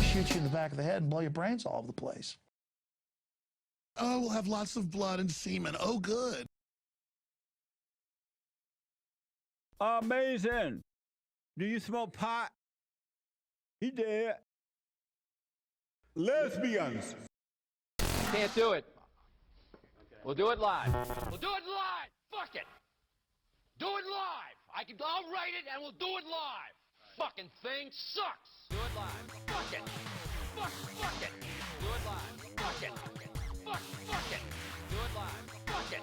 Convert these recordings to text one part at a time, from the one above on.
shoot you in the back of the head and blow your brains all over the place. Oh, we'll have lots of blood and semen. Oh, good. Amazing. Do you smell pot? He did. Lesbians. Can't do it. We'll do it live. We'll do it live. Fuck it. Do it live. I'll write it and we'll do it live. Fucking thing sucks. Do it live. Fuck it. Fuck it. Do it live. Fuck it. Fuck it. Do it live. Fuck it.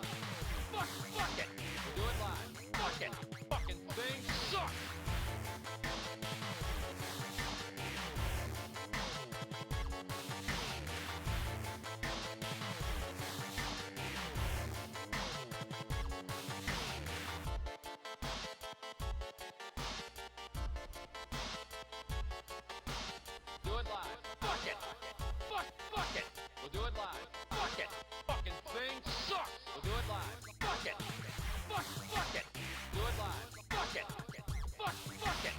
Fuck it. Do it live. Fuck it. Fucking thing sucks. Do it live. Fuck it. Fuck it. We'll do it live. Fuck it. Fucking thing sucks. We'll do it live. Fuck it. Fuck it. Do it live. Fuck it. Fuck it.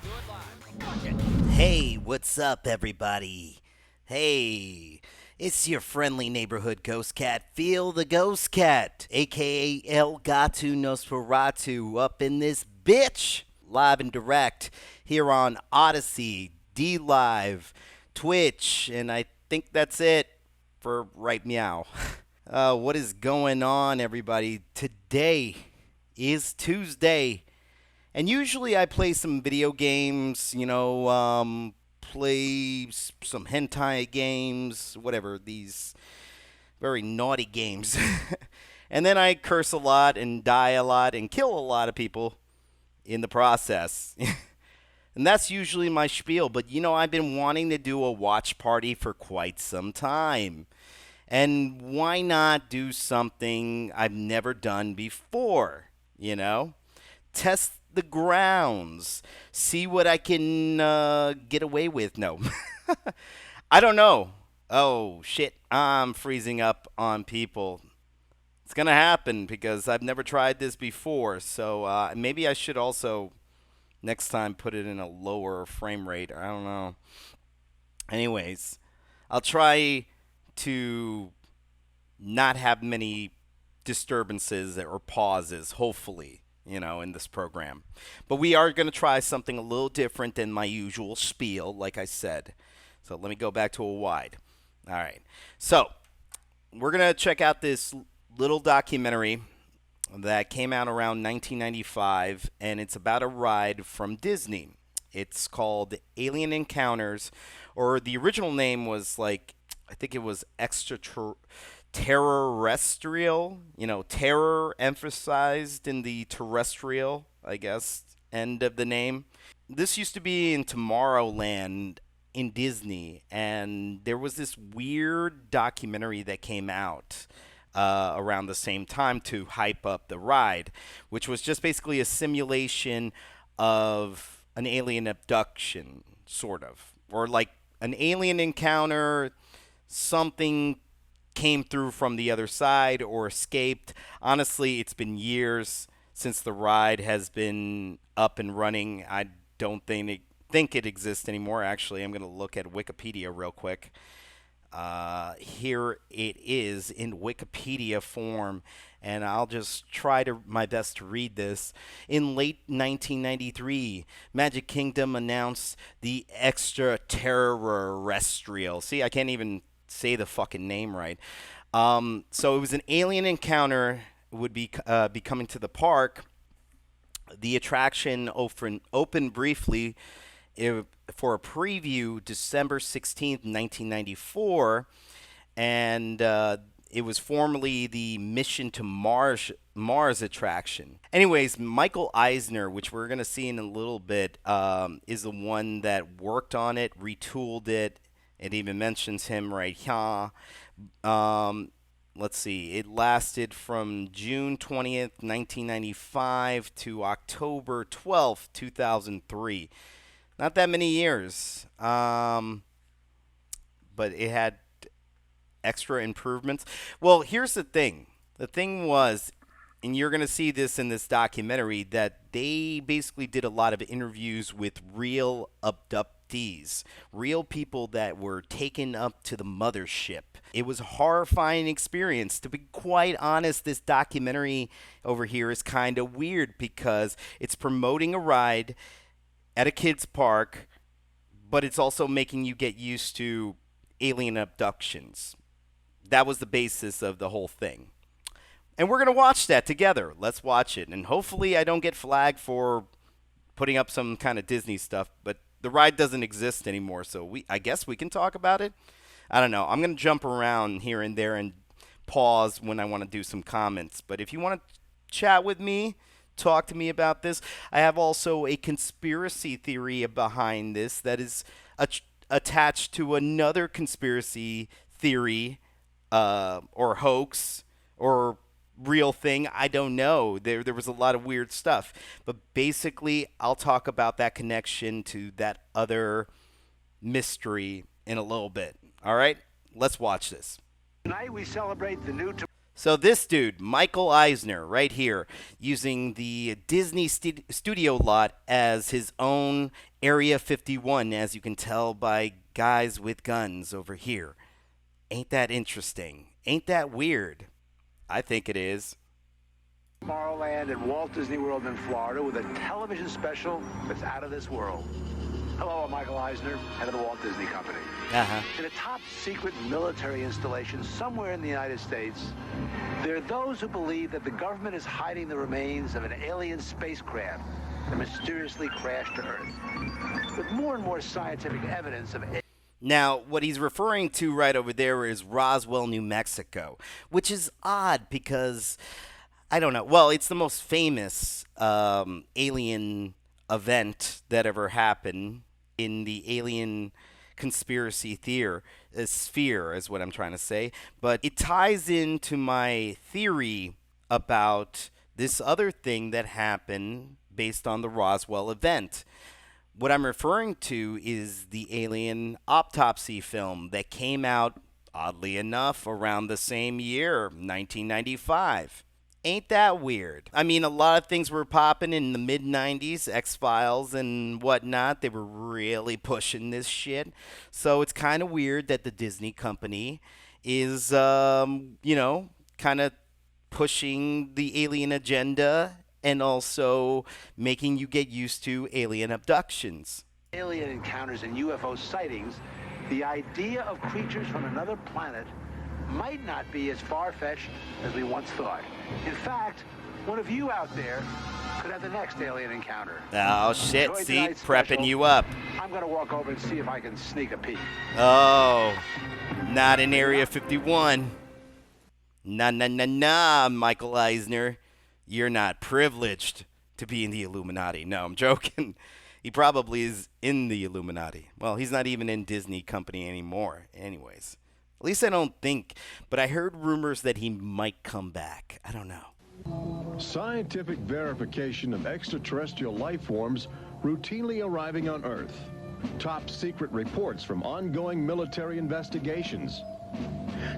Do it live. Fuck it. Hey, what's up, everybody? Hey, it's your friendly neighborhood ghost cat, Feel the Ghost Cat, aka El Gato Nosferatu, up in this bitch, live and direct, here on Odyssey, D-Live, Twitch, and I think that's it for right meow. What is going on, everybody? Today is Tuesday, and usually I play some video games, play some hentai games, whatever, these very naughty games. And then I curse a lot and die a lot and kill a lot of people in the process. And that's usually my spiel, but I've been wanting to do a watch party for quite some time. And why not do something I've never done before, Test the grounds, see what I can get away with. No, I don't know. Oh, shit, I'm freezing up on people. It's going to happen because I've never tried this before, so maybe I should also next time put it in a lower frame rate. I don't know. Anyways, I'll try to not have many disturbances or pauses, hopefully, in this program. But we are going to try something a little different than my usual spiel, like I said. So let me go back to a wide. All right. So we're going to check out this little documentary that came out around 1995, and it's about a ride from Disney. It's called Alien Encounters, or the original name was I think it was Terrestrial, terror emphasized in the terrestrial, I guess, end of the name. This used to be in Tomorrowland in Disney, and there was this weird documentary that came out around the same time to hype up the ride, which was just basically a simulation of an alien abduction, sort of, or like an alien encounter, something came through from the other side or escaped. Honestly, it's been years since the ride has been up and running. I don't think it exists anymore. Actually, I'm going to look at Wikipedia real quick. Here it is in Wikipedia form, and I'll just try my best to read this. In late 1993, Magic Kingdom announced the extraterrestrial. See, I can't even say the fucking name right. So it was an alien encounter would be coming to the park. The attraction opened briefly for a preview December 16th, 1994, and it was formerly the Mission to Mars attraction. Anyways, Michael Eisner, which we're going to see in a little bit, is the one that worked on it, retooled it. It even mentions him right here. Let's see. It lasted from June 20th, 1995 to October 12th, 2003. Not that many years. But it had extra improvements. Well, here's the thing. The thing was, and you're going to see this in this documentary, that they basically did a lot of interviews with real abductees, real people that were taken up to the mothership. It was a horrifying experience. To be quite honest, this documentary over here is kind of weird because it's promoting a ride at a kid's park, but it's also making you get used to alien abductions. That was the basis of the whole thing. And we're going to watch that together. Let's watch it. And hopefully I don't get flagged for putting up some kind of Disney stuff, but the ride doesn't exist anymore, so I guess we can talk about it. I don't know. I'm going to jump around here and there and pause when I want to do some comments. But if you want to chat with me, talk to me about this. I have also a conspiracy theory behind this that is attached to another conspiracy theory or hoax or real thing. I don't know. There was a lot of weird stuff. But basically, I'll talk about that connection to that other mystery in a little bit. All right? Let's watch this. Tonight we celebrate the new... So this dude, Michael Eisner, right here, using the Disney studio lot as his own Area 51, as you can tell by guys with guns over here. Ain't that interesting? Ain't that weird? I think it is. Tomorrowland and Walt Disney World in Florida with a television special that's out of this world. Hello, I'm Michael Eisner, head of the Walt Disney Company. In a top-secret military installation somewhere in the United States, there are those who believe that the government is hiding the remains of an alien spacecraft that mysteriously crashed to Earth. With more and more scientific evidence of... Now, what he's referring to right over there is Roswell, New Mexico, which is odd because, I don't know, well, it's the most famous alien event that ever happened in the alien conspiracy sphere is what I'm trying to say. But it ties into my theory about this other thing that happened based on the Roswell event. What I'm referring to is the alien autopsy film that came out, oddly enough, around the same year, 1995. Ain't that weird? I mean, a lot of things were popping in the mid-90s, X-Files and whatnot. They were really pushing this shit. So it's kind of weird that the Disney company is, kind of pushing the alien agenda and also making you get used to alien abductions. Alien encounters and UFO sightings, the idea of creatures from another planet might not be as far-fetched as we once thought. In fact, one of you out there could have the next alien encounter. Oh, shit. Enjoy See? tonight's Prepping special. you up. I'm going to walk over and see if I can sneak a peek. Oh, not in Area 51. Nah, Michael Eisner. You're not privileged to be in the Illuminati. No, I'm joking. He probably is in the Illuminati. Well, he's not even in Disney Company anymore. Anyways, at least I don't think. But I heard rumors that he might come back. I don't know. Scientific verification of extraterrestrial life forms routinely arriving on Earth. Top secret reports from ongoing military investigations.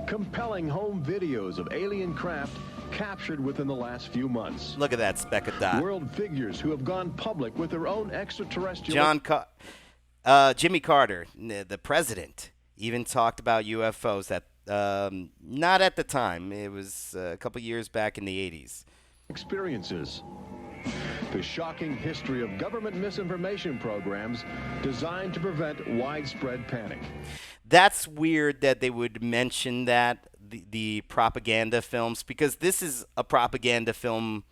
Compelling home videos of alien craft captured within the last few months. Look at that speck of dot. World figures who have gone public with their own extraterrestrial... Jimmy Carter, the president, even talked about UFOs at not at the time. It was a couple years back in the 80s. experiences. The shocking history of government misinformation programs designed to prevent widespread panic. That's weird that they would mention that, the propaganda films, because this is a propaganda film.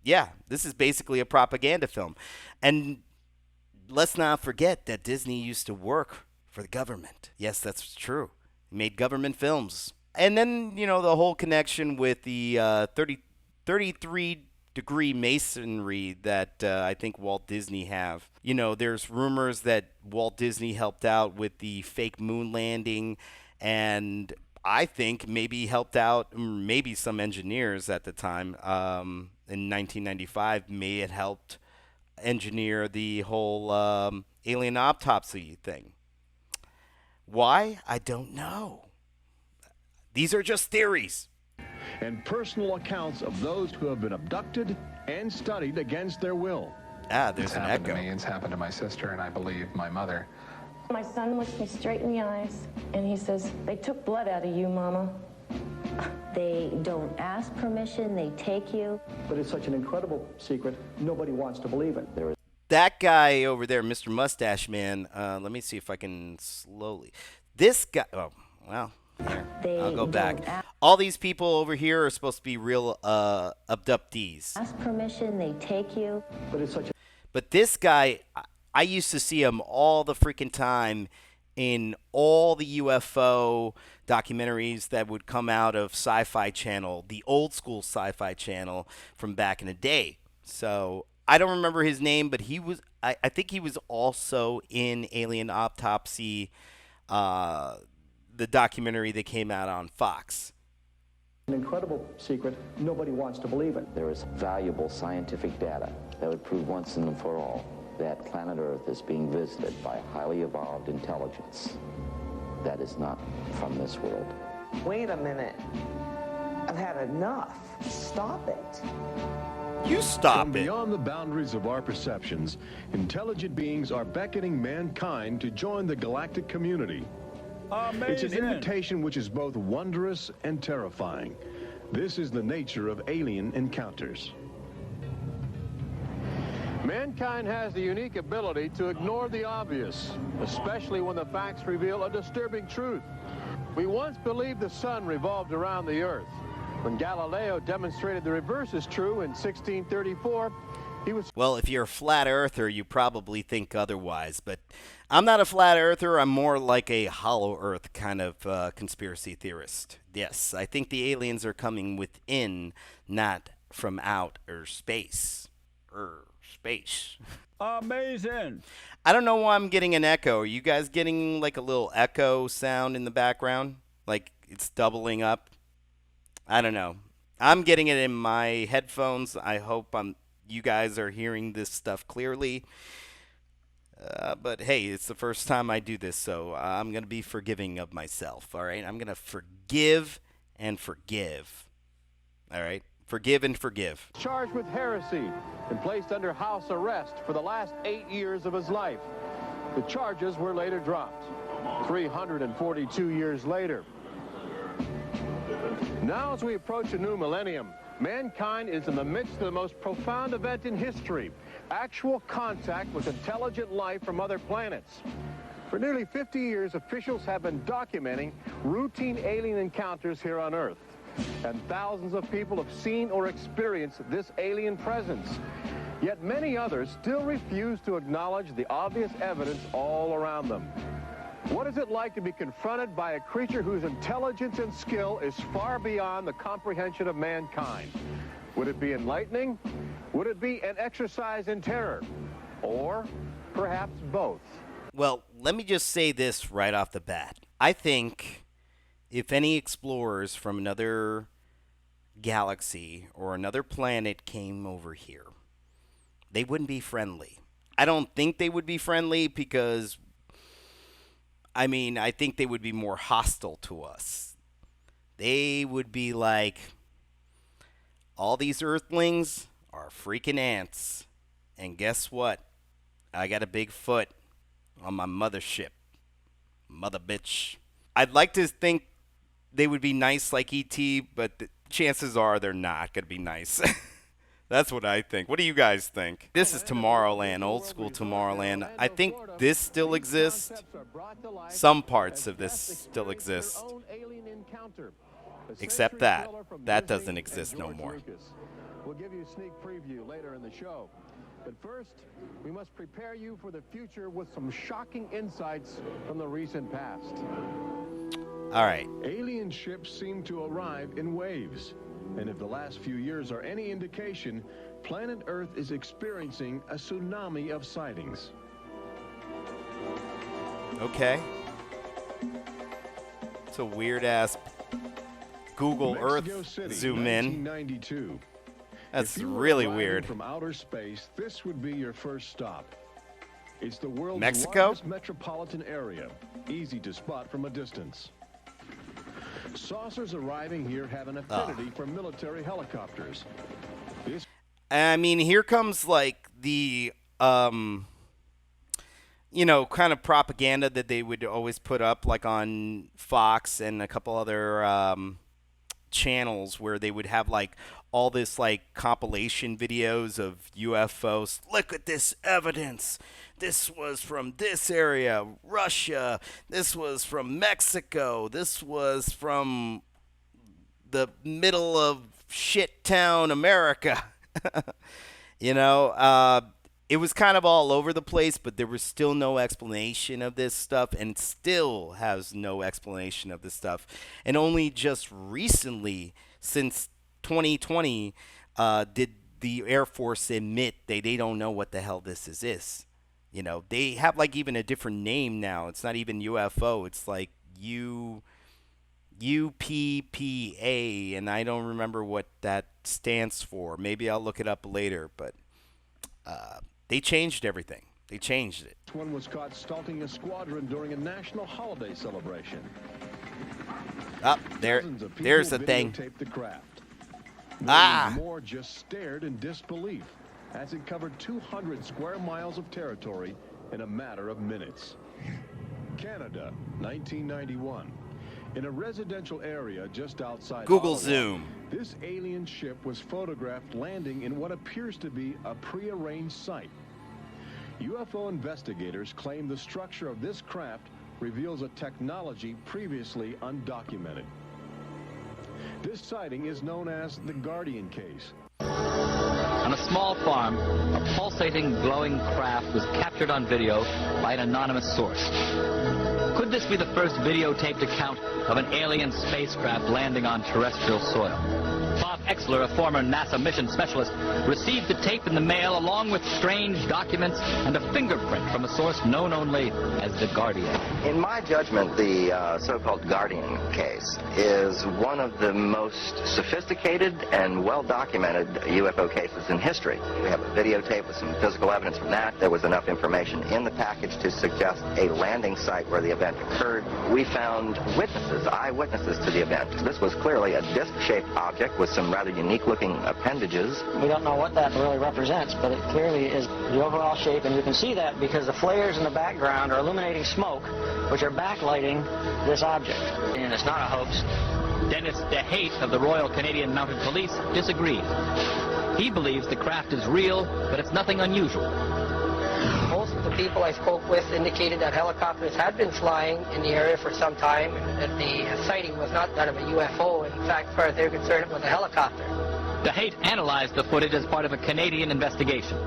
Yeah, this is basically a propaganda film. And let's not forget that Disney used to work for the government. Yes, that's true. He made government films. And then, the whole connection with the 33-degree masonry that I think Walt Disney have. There's rumors that Walt Disney helped out with the fake moon landing, and I think maybe helped out, maybe some engineers at the time in 1995 may have helped engineer the whole alien autopsy thing. Why? I don't know. These are just theories. And personal accounts of those who have been abducted and studied against their will. Ah, there's It's an happened echo. to me. It's happened to my sister, and I believe my mother. My son looks me straight in the eyes, and he says, "They took blood out of you, Mama." They don't ask permission, they take you. But it's such an incredible secret, nobody wants to believe it. That guy over there, Mr. Mustache Man, let me see if I can slowly. This guy, oh, well, here, I'll go back. All these people over here are supposed to be real abductees. Ask permission, they take you. But it's such a... But this guy, I used to see him all the freaking time in all the UFO documentaries that would come out of Sci-Fi Channel, the old school Sci-Fi Channel from back in the day. So I don't remember his name, but he was. I think he was also in Alien Autopsy, the documentary that came out on Fox. An incredible secret, nobody wants to believe it. There is valuable scientific data that would prove once and for all that planet Earth is being visited by highly evolved intelligence that is not from this world. Wait a minute. I've had enough. Stop it. You stop From beyond the boundaries of our perceptions, intelligent beings are beckoning mankind to join the galactic community. It's an invitation which is both wondrous and terrifying. This is the nature of alien encounters. Mankind has the unique ability to ignore the obvious, especially when the facts reveal a disturbing truth. We once believed the sun revolved around the earth. When Galileo demonstrated the reverse is true in 1634, he was... Well, if you're a flat earther, you probably think otherwise, but I'm not a flat earther. I'm more like a hollow earth kind of conspiracy theorist. Yes, I think the aliens are coming within, not from out or space. Space. Amazing. I don't know why I'm getting an echo. Are you guys getting like a little echo sound in the background? Like it's doubling up? I don't know. I'm getting it in my headphones. I hope you guys are hearing this stuff clearly. But hey, it's the first time I do this, so I'm going to be forgiving of myself, all right? I'm going to forgive and forgive, all right? Forgive and forgive. Charged with heresy and placed under house arrest for the last 8 years of his life. The charges were later dropped 342 years later. Now, as we approach a new millennium, mankind is in the midst of the most profound event in history, actual contact with intelligent life from other planets. For nearly 50 years, officials have been documenting routine alien encounters here on Earth. And thousands of people have seen or experienced this alien presence. Yet many others still refuse to acknowledge the obvious evidence all around them. What is it like to be confronted by a creature whose intelligence and skill is far beyond the comprehension of mankind? Would it be enlightening? Would it be an exercise in terror? Or perhaps both? Well, let me just say this right off the bat. I think if any explorers from another galaxy or another planet came over here, they wouldn't be friendly. I don't think they would be friendly because, I mean, I think they would be more hostile to us. They would be like, all these Earthlings are freaking ants. And guess what? I got a big foot on my mothership. Mother bitch. I'd like to think they would be nice like E.T., but the chances are they're not going to be nice. That's what I think. What do you guys think? This is Tomorrowland, old school Tomorrowland. I think this still exists. Some parts of this still exist. Except that. That doesn't exist no more. We'll give you a sneak preview later in the show. But first, we must prepare you for the future with some shocking insights from the recent past. All right. Alien ships seem to arrive in waves. And if the last few years are any indication, planet Earth is experiencing a tsunami of sightings. Okay. It's a weird-ass Google Mexico Earth City, zoom in. 1992. That's If you were really arriving weird. From outer space, this would be your first stop. It's the world's Mexico? largest metropolitan area, easy to spot from a distance. Saucers arriving here have an affinity for military helicopters. I mean, here comes like the kind of propaganda that they would always put up, like on Fox and a couple other channels, where they would have like all this like compilation videos of UFOs. Look at this evidence. This was from this area, Russia. This was from Mexico. This was from the middle of shit town America. It was kind of all over the place, but there was still no explanation of this stuff, and still has no explanation of this stuff. And only just recently, since 2020, did the Air Force admit they don't know what the hell this is. They have like even a different name now. It's not even UFO. It's like UPPA, and I don't remember what that stands for. Maybe I'll look it up later, but they changed everything. They changed it. One was caught stalking a squadron during a national holiday celebration. There's the thing. The craft. More just stared in disbelief as it covered 200 square miles of territory in a matter of minutes. Canada, 1991. In a residential area just outside Google Ottawa, Zoom. This alien ship was photographed landing in what appears to be a prearranged site. UFO investigators claim the structure of this craft reveals a technology previously undocumented. This sighting is known as the Guardian case. On a small farm, a pulsating, glowing craft was captured on video by an anonymous source. Could this be the first videotaped account of an alien spacecraft landing on terrestrial soil? Bob Exler, a former NASA mission specialist, received the tape in the mail along with strange documents and a fingerprint from a source known only as the Guardian. In my judgment, the so-called Guardian case is one of the most sophisticated and well-documented UFO cases in history. We have a videotape with some physical evidence from that. There was enough information in the package to suggest a landing site where the event occurred. We found witnesses, eyewitnesses to the event. This was clearly a disc-shaped object with some rather unique-looking appendages. We don't know what that really represents, but it clearly is the overall shape, and you can see that because the flares in the background are illuminating smoke, which are backlighting this object. And it's not a hoax. Dennis DeHate of the Royal Canadian Mounted Police disagrees. He believes the craft is real, but it's nothing unusual. Most of the people I spoke with indicated that helicopters had been flying in the area for some time, and that the sighting was not that of a UFO. In fact, as far as they're concerned, it was a helicopter. DeHate analyzed the footage as part of a Canadian investigation.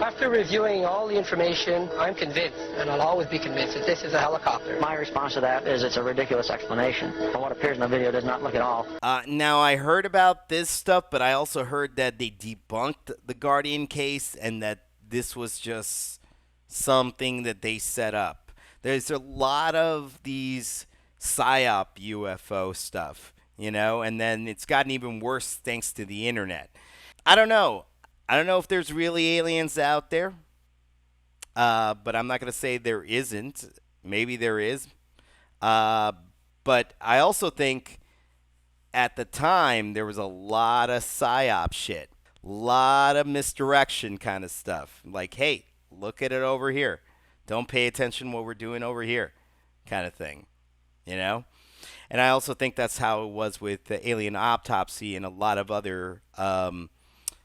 After reviewing all the information, I'm convinced, and I'll always be convinced, that this is a helicopter. My response to that is it's a ridiculous explanation. And what appears in the video does not look at all. Now, I heard about this stuff, but I also heard that they debunked the Guardian case and that this was just something that they set up. There's a lot of these PSYOP UFO stuff, and then it's gotten even worse thanks to the internet. I don't know if there's really aliens out there, but I'm not going to say there isn't. Maybe there is. But I also think at the time there was a lot of PSYOP shit. A lot of misdirection kind of stuff. Like, hey, look at it over here. Don't pay attention what we're doing over here kind of thing, And I also think that's how it was with the alien autopsy and a lot of other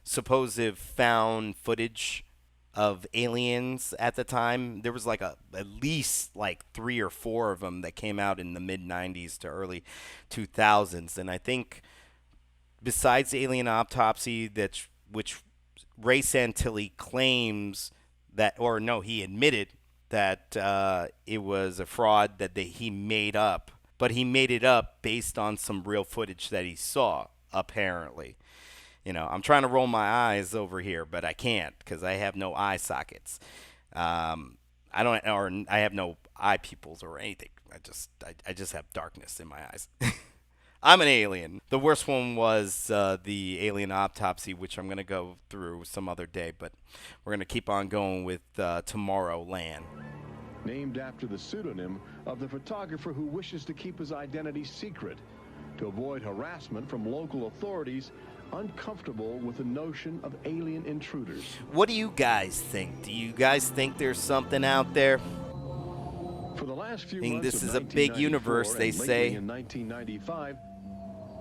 supposed found footage of aliens at the time. There was like at least like 3 or 4 of them that came out in the mid-90s to early 2000s. And I think besides the alien autopsy, which Ray Santilli claims that, or no, he admitted that it was a fraud that he made up. But he made it up based on some real footage that he saw, apparently. I'm trying to roll my eyes over here, but I can't because I have no eye sockets. I have no eye pupils or anything. I just have darkness in my eyes. I'm an alien. The worst one was the alien autopsy, which I'm going to go through some other day, but we're going to keep on going with Tomorrowland. Named after the pseudonym of the photographer who wishes to keep his identity secret. To avoid harassment from local authorities, uncomfortable with the notion of alien intruders. What do you guys think? Do you guys think there's something out there? For the last few I mean, months this of is a big universe, they and lately say. In 1995,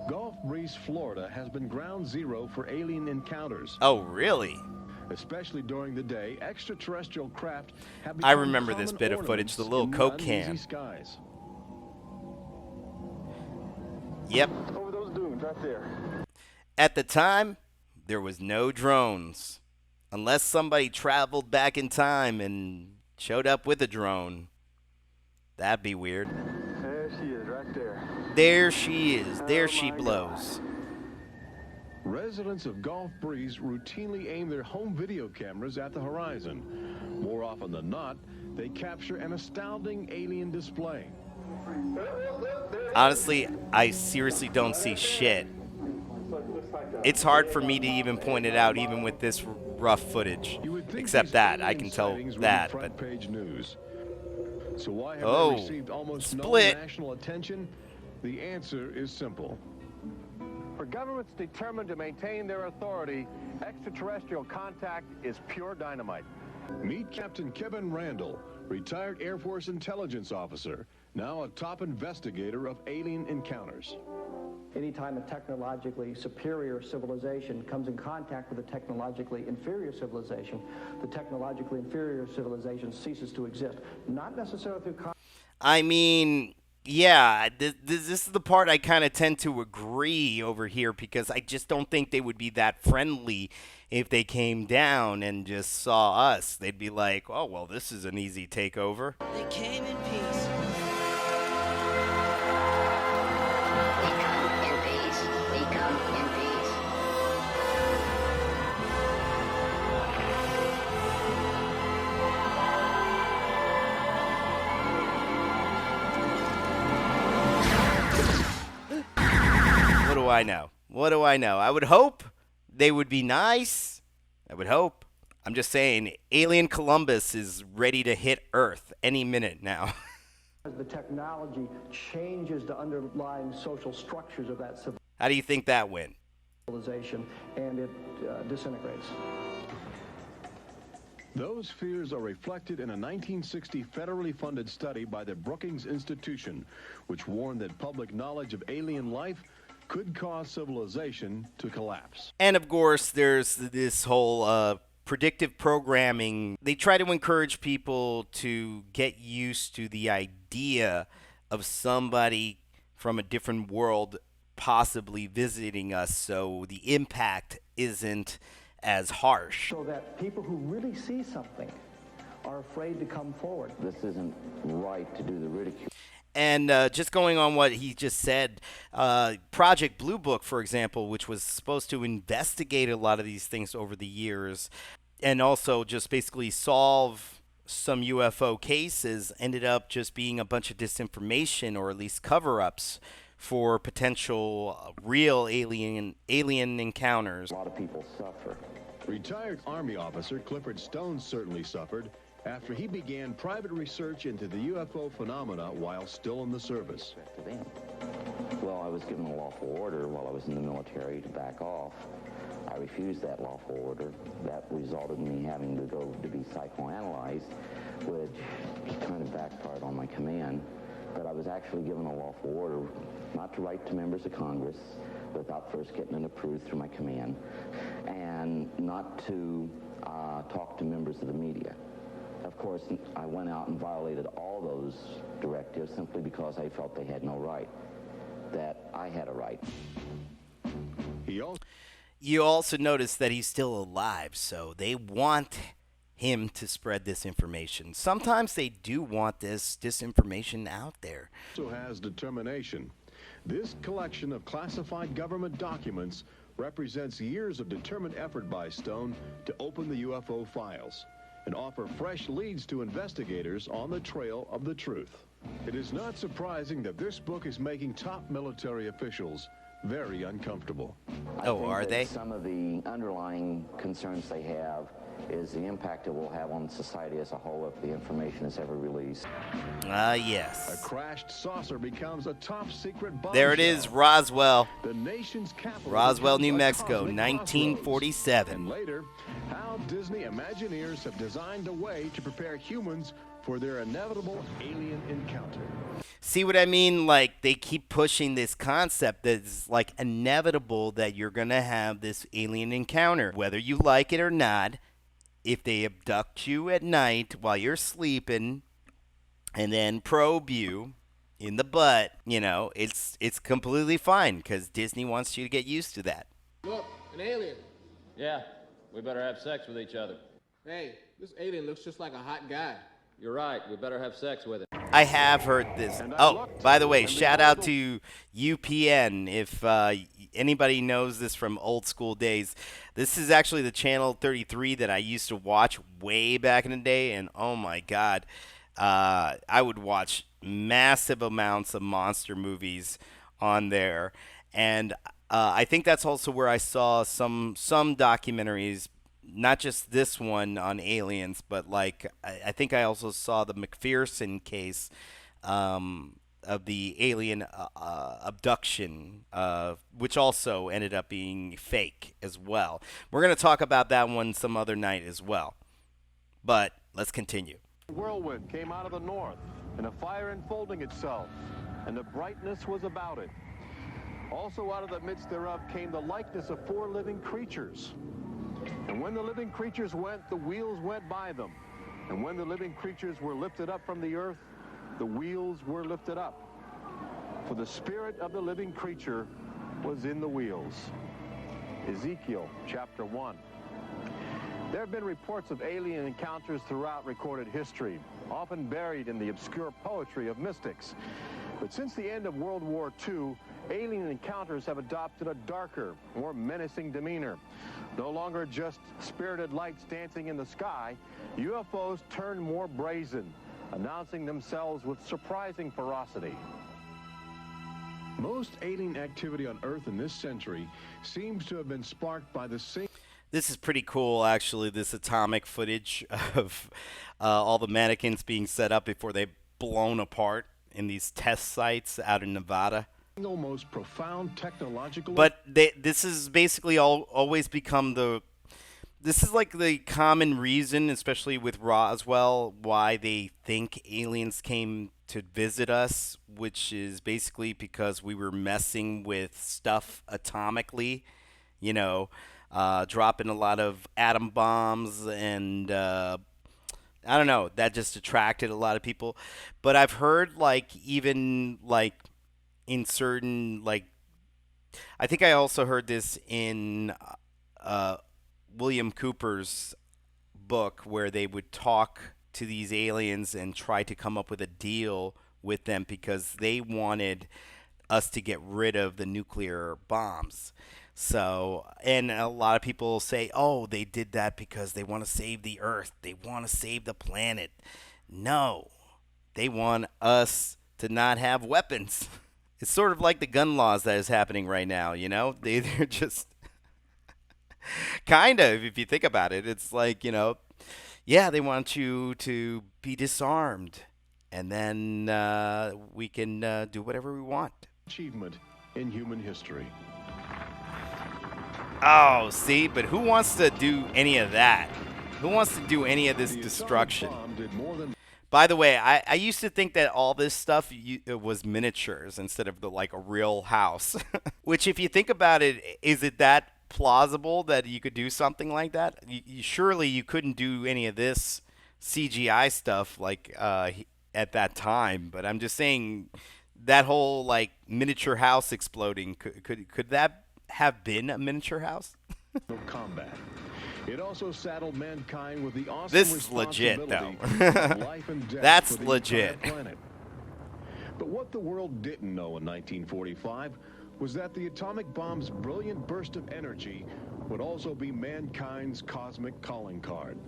Gulf Breeze, Florida has been ground zero for alien encounters. Oh, really? Especially during the day, extraterrestrial craft have I become remember this common bit of footage, the little ornaments Coke in can. uneasy skies. Yep. Over those dunes right there. At the time, there was no drones. Unless somebody traveled back in time and showed up with a drone. That'd be weird. There she is, right there. There she is. There she blows. Residents of Gulf Breeze routinely aim their home video cameras at the horizon. More often than not, they capture an astounding alien display. Honestly, I seriously don't see shit. It's hard for me to even point it out, even with this rough footage. Except that, I can tell that. But Page news. So why have oh, they received almost split. no national attention? The answer is simple. For governments determined to maintain their authority, extraterrestrial contact is pure dynamite. Meet Captain Kevin Randall, retired Air Force intelligence officer, now a top investigator of alien encounters. Anytime a technologically superior civilization comes in contact with a technologically inferior civilization, the technologically inferior civilization ceases to exist. Not necessarily through... I mean, yeah, this is the part I kind of tend to agree over here, because I just don't think they would be that friendly if they came down and just saw us. They'd be like, oh, well, this is an easy takeover. They came in peace. What do I know? What do I know? I would hope they would be nice. I would hope. I'm just saying, Alien Columbus is ready to hit Earth any minute now. As the technology changes the underlying social structures of that How do you think that went? civilization, and it disintegrates. Those fears are reflected in a 1960 federally funded study by the Brookings Institution, which warned that public knowledge of alien life could cause civilization to collapse. And of course, there's this whole predictive programming. They try to encourage people to get used to the idea of somebody from a different world possibly visiting us, so the impact isn't as harsh. So that people who really see something are afraid to come forward. This isn't right to do the ridicule. And just going on what he just said, Project Blue Book, for example, which was supposed to investigate a lot of these things over the years and also just basically solve some UFO cases, ended up just being a bunch of disinformation, or at least cover-ups for potential real alien encounters. A lot of people suffer. Retired Army officer Clifford Stone certainly suffered after he began private research into the UFO phenomena while still in the service. Well, I was given a lawful order while I was in the military to back off. I refused that lawful order. That resulted in me having to go to be psychoanalyzed, which kind of backfired on my command. But I was actually given a lawful order not to write to members of Congress without first getting it approved through my command, and not to talk to members of the media. Of course, I went out and violated all those directives simply because I felt they had no right, that I had a right. You also notice that he's still alive, so they want him to spread this information. Sometimes they do want this disinformation out there. Also has determination. This collection of classified government documents represents years of determined effort by Stone to open the UFO files and offer fresh leads to investigators on the trail of the truth. It is not surprising that this book is making top military officials very uncomfortable. Oh, are they? Some of the underlying concerns they have is the impact it will have on society as a whole if the information is ever released. Yes. A crashed saucer becomes a top secret bomb. There it is, Roswell. The nation's capital. Roswell, New becomes a Mexico, cosmic 1947. crossroads. And later, how Disney Imagineers have designed a way to prepare humans for their inevitable alien encounter. See what I mean? Like, they keep pushing this concept that's like inevitable that you're going to have this alien encounter. Whether you like it or not, if they abduct you at night while you're sleeping and then probe you in the butt, you know, it's completely fine because Disney wants you to get used to that. Look, an alien. Yeah, we better have sex with each other. Hey, this alien looks just like a hot guy. You're right, we better have sex with it. I have heard this. Oh, by the way, shout out to UPN. If anybody knows this from old school days, this is actually the channel 33 that I used to watch way back in the day. And oh my God, I would watch massive amounts of monster movies on there. And I think that's also where I saw some documentaries. Not just this one on aliens, but like I think I also saw the McPherson case of the alien abduction, which also ended up being fake as well. We're going to talk about that one some other night as well. But let's continue. A whirlwind came out of the north, and a fire enfolding itself, and the brightness was about it. Also out of the midst thereof came the likeness of 4 living creatures. And when the living creatures went, the wheels went by them. And when the living creatures were lifted up from the earth, the wheels were lifted up. For the spirit of the living creature was in the wheels. Ezekiel chapter 1. There have been reports of alien encounters throughout recorded history, often buried in the obscure poetry of mystics. But since the end of World War II, alien encounters have adopted a darker, more menacing demeanor. No longer just spirited lights dancing in the sky, UFOs turn more brazen, announcing themselves with surprising ferocity. Most alien activity on Earth in this century seems to have been sparked by the same. This is pretty cool, actually, this atomic footage of all the mannequins being set up before they're blown apart in these test sites out in Nevada. Single most profound technological. But this is basically always become this is like the common reason, especially with Roswell, why they think aliens came to visit us, which is basically because we were messing with stuff atomically, you know, dropping a lot of atom bombs and I don't know, that just attracted a lot of people. But I've heard like even like in certain, like, I think I also heard this in William Cooper's book where they would talk to these aliens and try to come up with a deal with them because they wanted us to get rid of the nuclear bombs. So, and a lot of people say, oh, they did that because they want to save the Earth. They want to save the planet. No, they want us to not have weapons. It's sort of like the gun laws that is happening right now, you know? They're just kind of, if you think about it, it's like, you know, yeah, they want you to be disarmed, and then we can do whatever we want. Achievement in human history. Oh, see, but who wants to do any of that? Who wants to do any of this destruction? By the way, I used to think that all this stuff was miniatures instead of like a real house. Which, if you think about it, is it that plausible that you could do something like that? Surely you couldn't do any of this CGI stuff like at that time. But I'm just saying that whole like miniature house exploding, could that have been a miniature house? Combat. It also saddled mankind with the awesome this is legit, though. of life and death That's for the legit. entire planet. But what the world didn't know in 1945 was that the atomic bomb's brilliant burst of energy would also be mankind's cosmic calling card.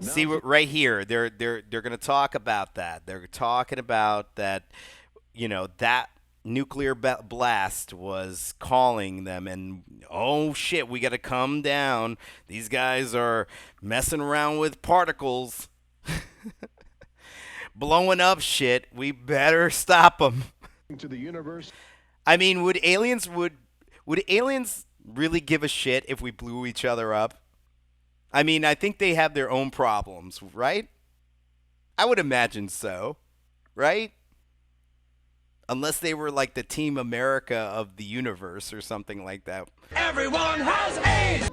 See, right here, they're going to talk about that. They're talking about that, you know, that nuclear blast was calling them, and oh shit, we got to come down. These guys are messing around with particles, blowing up shit. We better stop them. To the universe. I mean, would aliens really give a shit if we blew each other up? I mean, I think they have their own problems, right? I would imagine so, right? Unless they were like the Team America of the universe or something like that. Everyone has AIDS!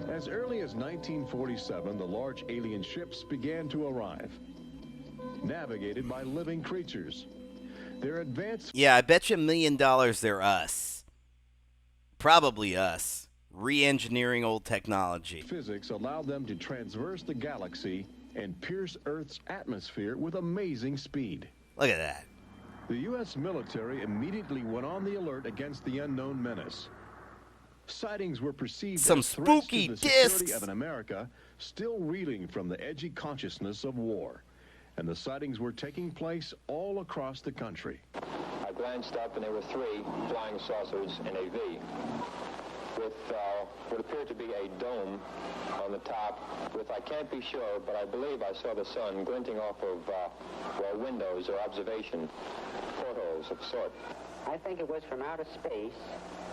As early as 1947, the large alien ships began to arrive, navigated by living creatures. Their advanced... Yeah, I bet you $1 million they're us. Probably us. Re-engineering old technology. Physics allowed them to traverse the galaxy and pierce Earth's atmosphere with amazing speed. Look at that. The U.S. military immediately went on the alert against the unknown menace. Sightings were perceived Some as spooky threats to the security discs of an America still reeling from the edgy consciousness of war. And the sightings were taking place all across the country. I glanced up and there were 3 flying saucers in a V with what appeared to be a dome on the top with, I can't be sure, but I believe I saw the sun glinting off of, well, windows or observation portholes of sort. I think it was from outer space,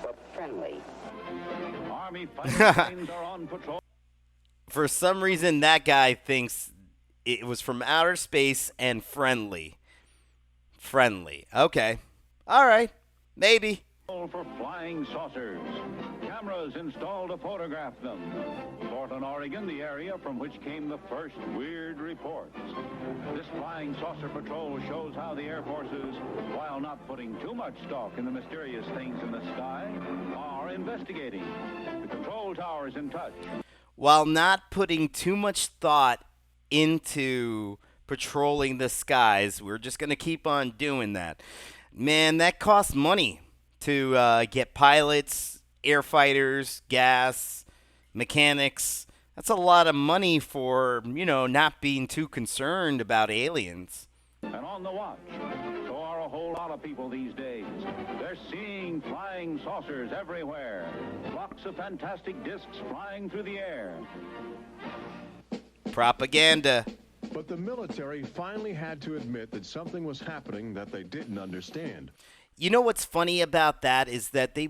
but friendly. Army fighting planes are on patrol. For some reason, that guy thinks it was from outer space and friendly. Friendly. Okay. All right. Maybe. For flying saucers. Cameras installed to photograph them. Portland, Oregon, the area from which came the first weird reports. This flying saucer patrol shows how the Air Forces, while not putting too much stock in the mysterious things in the sky, are investigating. The control tower is in touch. While not putting too much thought into patrolling the skies, we're just going to keep on doing that. Man, that costs money to get pilots, air fighters, gas, mechanics. That's a lot of money for, not being too concerned about aliens. And on the watch, so are a whole lot of people these days. They're seeing flying saucers everywhere. Blocks of fantastic discs flying through the air. Propaganda. But the military finally had to admit that something was happening that they didn't understand. You know what's funny about that is that they,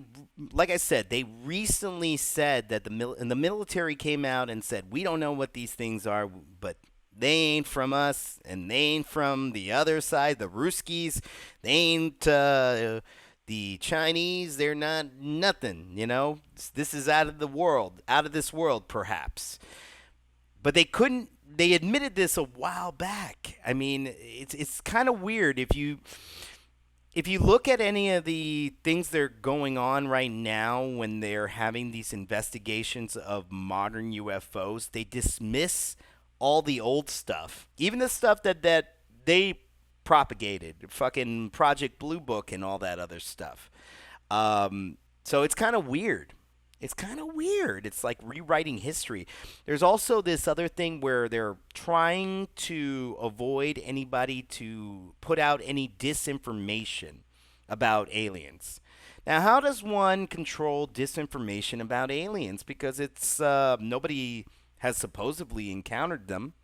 like I said, they recently said that the military came out and said, we don't know what these things are, but they ain't from us, and they ain't from the other side, the Ruskies. They ain't the Chinese. They're not nothing, This is out of the world, out of this world, perhaps. But they couldn't. They admitted this a while back. I mean, it's kind of weird if you look at any of the things that are going on right now when they're having these investigations of modern UFOs, they dismiss all the old stuff, even the stuff that they propagated, fucking Project Blue Book and all that other stuff. So it's kind of weird. It's like rewriting history. There's also this other thing where they're trying to avoid anybody to put out any disinformation about aliens. Now, how does one control disinformation about aliens? Because it's nobody has supposedly encountered them.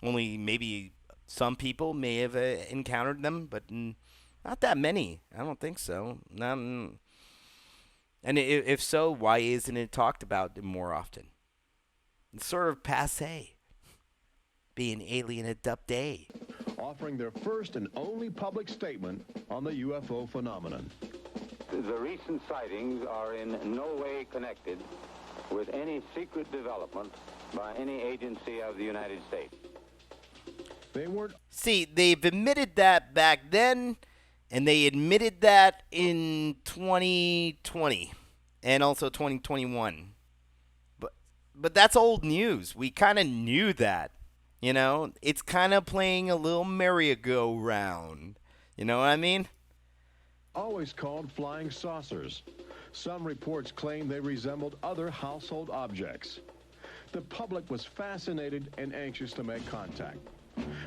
Only maybe some people may have encountered them, but not that many. I don't think so. And if so, why isn't it talked about more often? It's sort of passé. Being alien abducted. Offering their first and only public statement on the UFO phenomenon. The recent sightings are in no way connected with any secret development by any agency of the United States. They weren't. See, they've admitted that back then. And they admitted that in 2020 and also 2021. But that's old news. We kind of knew that, It's kind of playing a little merry-go-round. You know what I mean? Always called flying saucers. Some reports claim they resembled other household objects. The public was fascinated and anxious to make contact.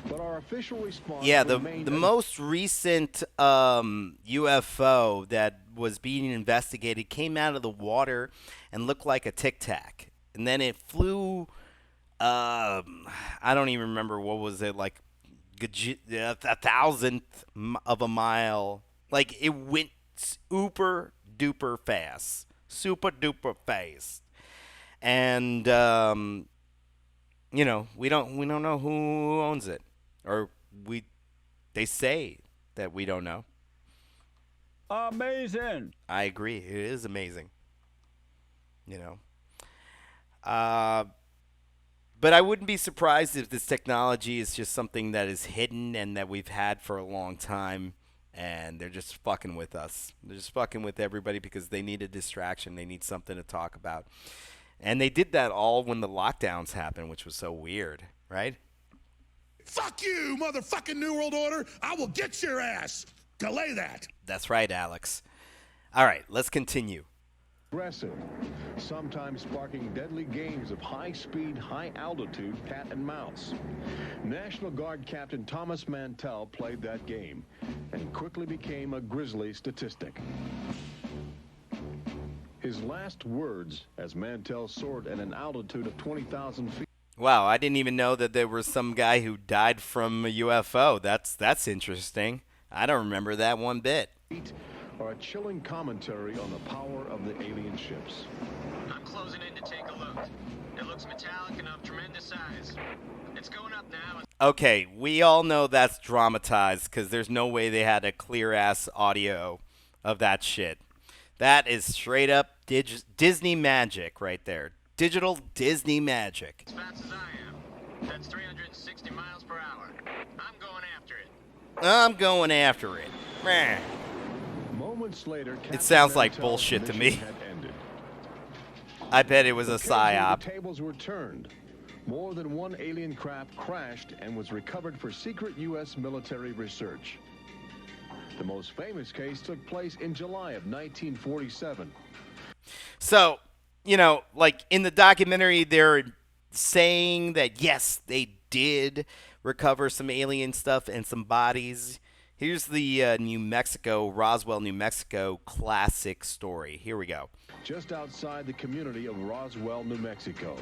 But our official response Yeah, the remained most recent UFO that was being investigated came out of the water and looked like a Tic Tac, and then it flew. I don't even remember what was it, like a thousandth of a mile. Like it went super duper fast, and we don't know who owns it, or they say that we don't know. Amazing. I agree. It is amazing. But I wouldn't be surprised if this technology is just something that is hidden and that we've had for a long time, and they're just fucking with us. They're just fucking with everybody because they need a distraction. They need something to talk about. And they did that all when the lockdowns happened, which was so weird, right? Fuck you, motherfucking New World Order. I will get your ass. Delay that. That's right, Alex. All right, let's continue. aggressive, sometimes sparking deadly games of high-speed, high-altitude cat and mouse. National Guard Captain Thomas Mantell played that game and quickly became a grisly statistic. His last words as Mantell soared at an altitude of 20,000 feet. Wow, I didn't even know that there was some guy who died from a UFO. That's interesting. I don't remember that one bit. Are a chilling commentary on the power of the alien ships. I'm closing in to take a look. It looks metallic and of tremendous size. It's going up now. Okay, we all know that's dramatized because there's no way they had a clear-ass audio of that shit. That is straight up Disney magic right there. Digital Disney magic. As fast as I am. That's 360 miles per hour. I'm going after it. I'm going after it. Meh. Moments later, It sounds like bullshit to me. I bet it was a psyop. The tables were turned. More than one alien craft crashed and was recovered for secret U.S. military research. The most famous case took place in July of 1947. So, you know, like in the documentary, they're saying that, yes, they did recover some alien stuff and some bodies. Here's the New Mexico, Roswell, New Mexico classic story. Here we go. Just outside the community of Roswell, New Mexico.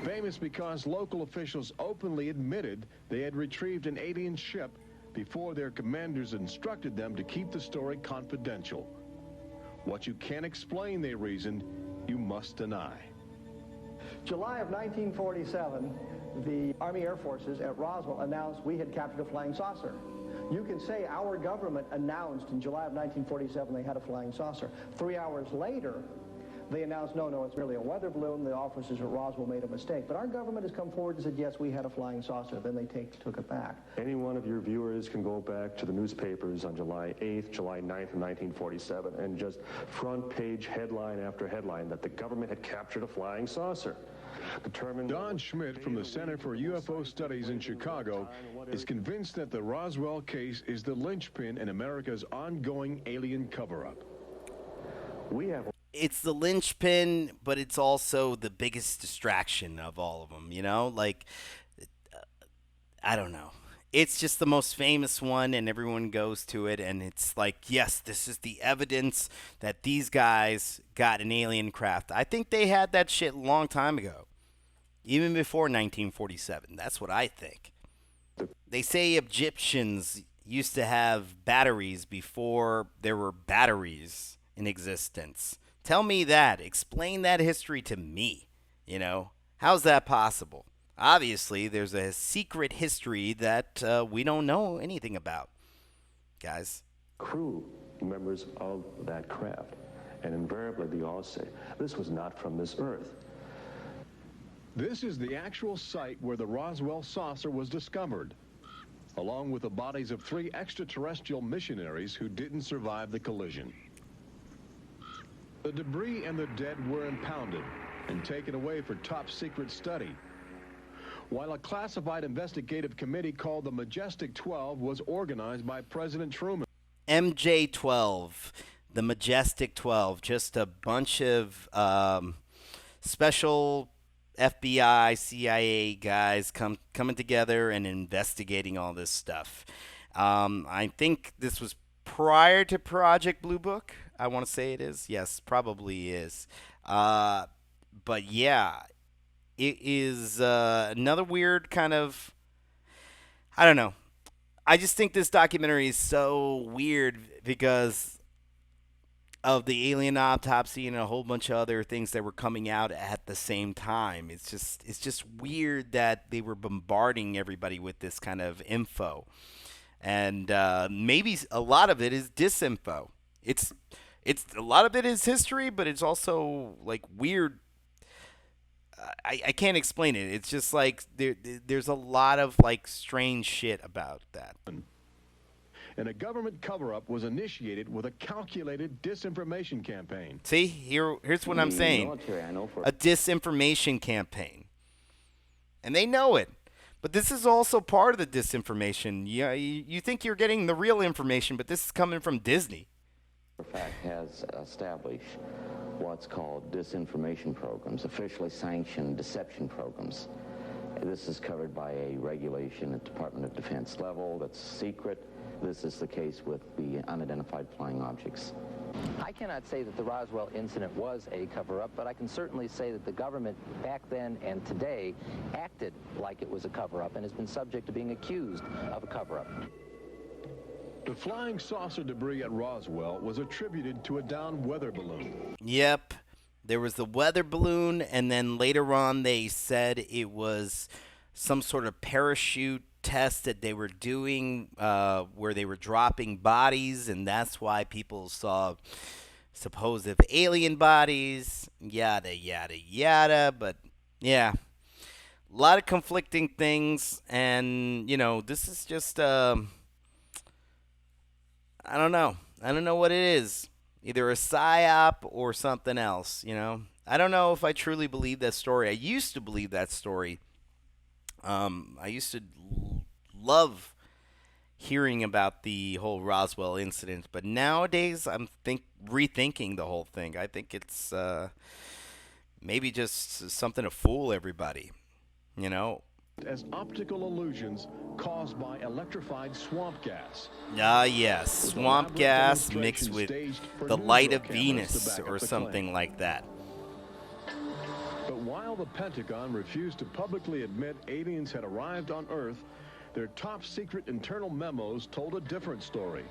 Famous because local officials openly admitted they had retrieved an alien ship before their commanders instructed them to keep the story confidential. What you can't explain, they reasoned, you must deny. July of 1947, the Army Air Forces at Roswell announced we had captured a flying saucer. You can say our government announced in July of 1947 they had a flying saucer. 3 hours later, they announced, no, it's merely a weather balloon. The officers at Roswell made a mistake. But our government has come forward and said, yes, we had a flying saucer. Then they took it back. Any one of your viewers can go back to the newspapers on July 8th, July 9th of 1947, and just front page headline after headline that the government had captured a flying saucer. Don Schmidt from the Center for UFO Studies in Chicago is convinced that the Roswell case is the linchpin in America's ongoing alien cover-up. It's the linchpin, but it's also the biggest distraction of all of them, you know? Like, I don't know. It's just the most famous one, and everyone goes to it, and it's like, yes, this is the evidence that these guys got an alien craft. I think they had that shit a long time ago, even before 1947. That's what I think. They say Egyptians used to have batteries before there were batteries in existence. Tell me that. Explain that history to me. You know, how's that possible? Obviously, there's a secret history that we don't know anything about, guys. Crew members of that craft, and invariably they all say, this was not from this earth. This is the actual site where the Roswell saucer was discovered, along with the bodies of 3 extraterrestrial missionaries who didn't survive the collision. The debris and the dead were impounded and taken away for top-secret study, while a classified investigative committee called the Majestic 12 was organized by President Truman. MJ-12, the Majestic 12, just a bunch of special FBI, CIA guys coming together and investigating all this stuff. I think this was prior to Project Blue Book. I want to say it is. Yes, probably is. But yeah, it is another weird kind of. I don't know. I just think this documentary is so weird because of the alien autopsy and a whole bunch of other things that were coming out at the same time. It's just weird that they were bombarding everybody with this kind of info, and maybe a lot of it is disinfo. It's a lot of it is history, but it's also like weird. I can't explain it. It's just like there's a lot of like strange shit about that. And a government cover-up was initiated with a calculated disinformation campaign. See, here's what I'm saying. A disinformation campaign. And they know it. But this is also part of the disinformation. You think you're getting the real information, but this is coming from Disney. Fact has established what's called disinformation programs, officially sanctioned deception programs. This is covered by a regulation at Department of Defense level that's secret. This is the case with the unidentified flying objects. I cannot say that the Roswell incident was a cover-up, but I can certainly say that the government back then and today acted like it was a cover-up and has been subject to being accused of a cover-up. The flying saucer debris at Roswell was attributed to a downed weather balloon. Yep. There was the weather balloon, and then later on they said it was some sort of parachute test that they were doing where they were dropping bodies, and that's why people saw supposed alien bodies, yada, yada, yada. But, yeah, a lot of conflicting things, and, this is just, I don't know. I don't know what it is. Either a psyop or something else, I don't know if I truly believe that story. I used to believe that story. I used to love hearing about the whole Roswell incident, but nowadays I'm rethinking the whole thing. I think it's maybe just something to fool everybody, As optical illusions caused by electrified swamp gas. Yes, swamp gas mixed with the light of Venus or something like that. But while the Pentagon refused to publicly admit aliens had arrived on Earth, their top-secret internal memos told a different story,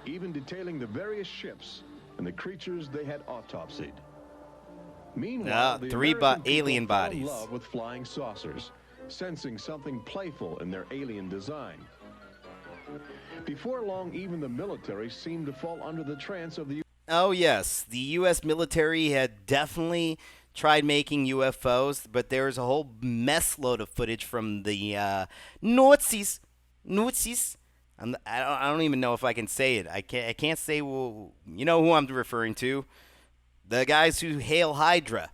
even detailing the various ships and the creatures they had autopsied. Meanwhile, the three alien fell bodies. in love with flying saucers, sensing something playful in their alien design. Before long, even the military seemed to fall under the trance of the... Oh, yes. The U.S. military had definitely tried making UFOs, but there was a whole mess load of footage from the Nazis. I don't even know if I can say it. I can't say, well, you know who I'm referring to? The guys who hail Hydra,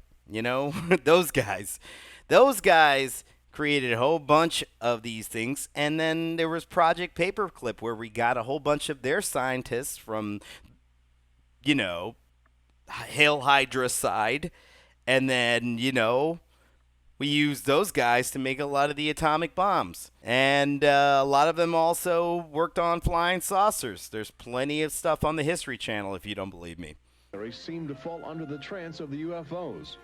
those guys. Those guys created a whole bunch of these things, and then there was Project Paperclip, where we got a whole bunch of their scientists from, hail Hydra side, and then, we used those guys to make a lot of the atomic bombs. And a lot of them also worked on flying saucers. There's plenty of stuff on the History Channel if you don't believe me. They seemed to fall under the trance of the UFOs.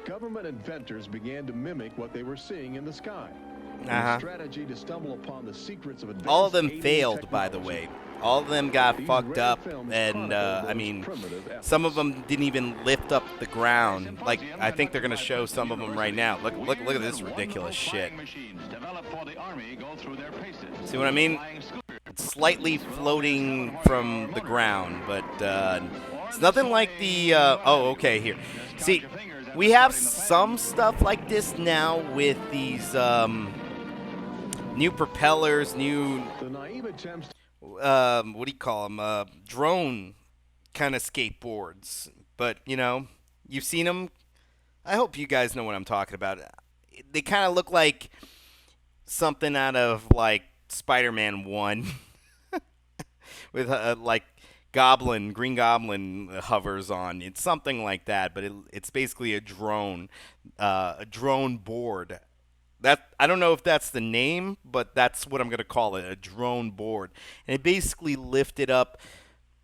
Government inventors began to mimic what they were seeing in the sky. A strategy to stumble upon the secrets of advanced all of them alien failed, by the way. All of them got fucked up, and some of them didn't even lift up the ground. Like, I think they're gonna show some of them right now. Look at this ridiculous shit. See what I mean? It's slightly floating from the ground, but it's nothing like the. Oh, okay, here. See, we have some stuff like this now with these new propellers, new. What do you call them? Drone kind of skateboards. But, you've seen them. I hope you guys know what I'm talking about. They kind of look like something out of, like, Spider-Man 1. With, Green Goblin hovers on. It's something like that, but it's basically a drone board. That I don't know if that's the name, but that's what I'm going to call it, a drone board. And it basically lifted up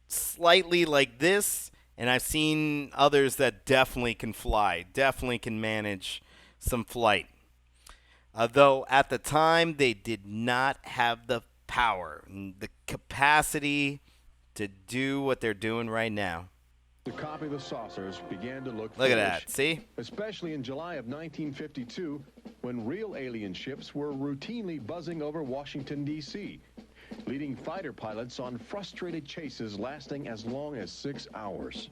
slightly like this, and I've seen others that definitely can fly, definitely can manage some flight. Though at the time they did not have the power, the capacity to do what they're doing right now. To copy the saucers began to look at foolish, that, see? Especially in July of 1952, when real alien ships were routinely buzzing over Washington, D.C., leading fighter pilots on frustrated chases lasting as long as 6 hours.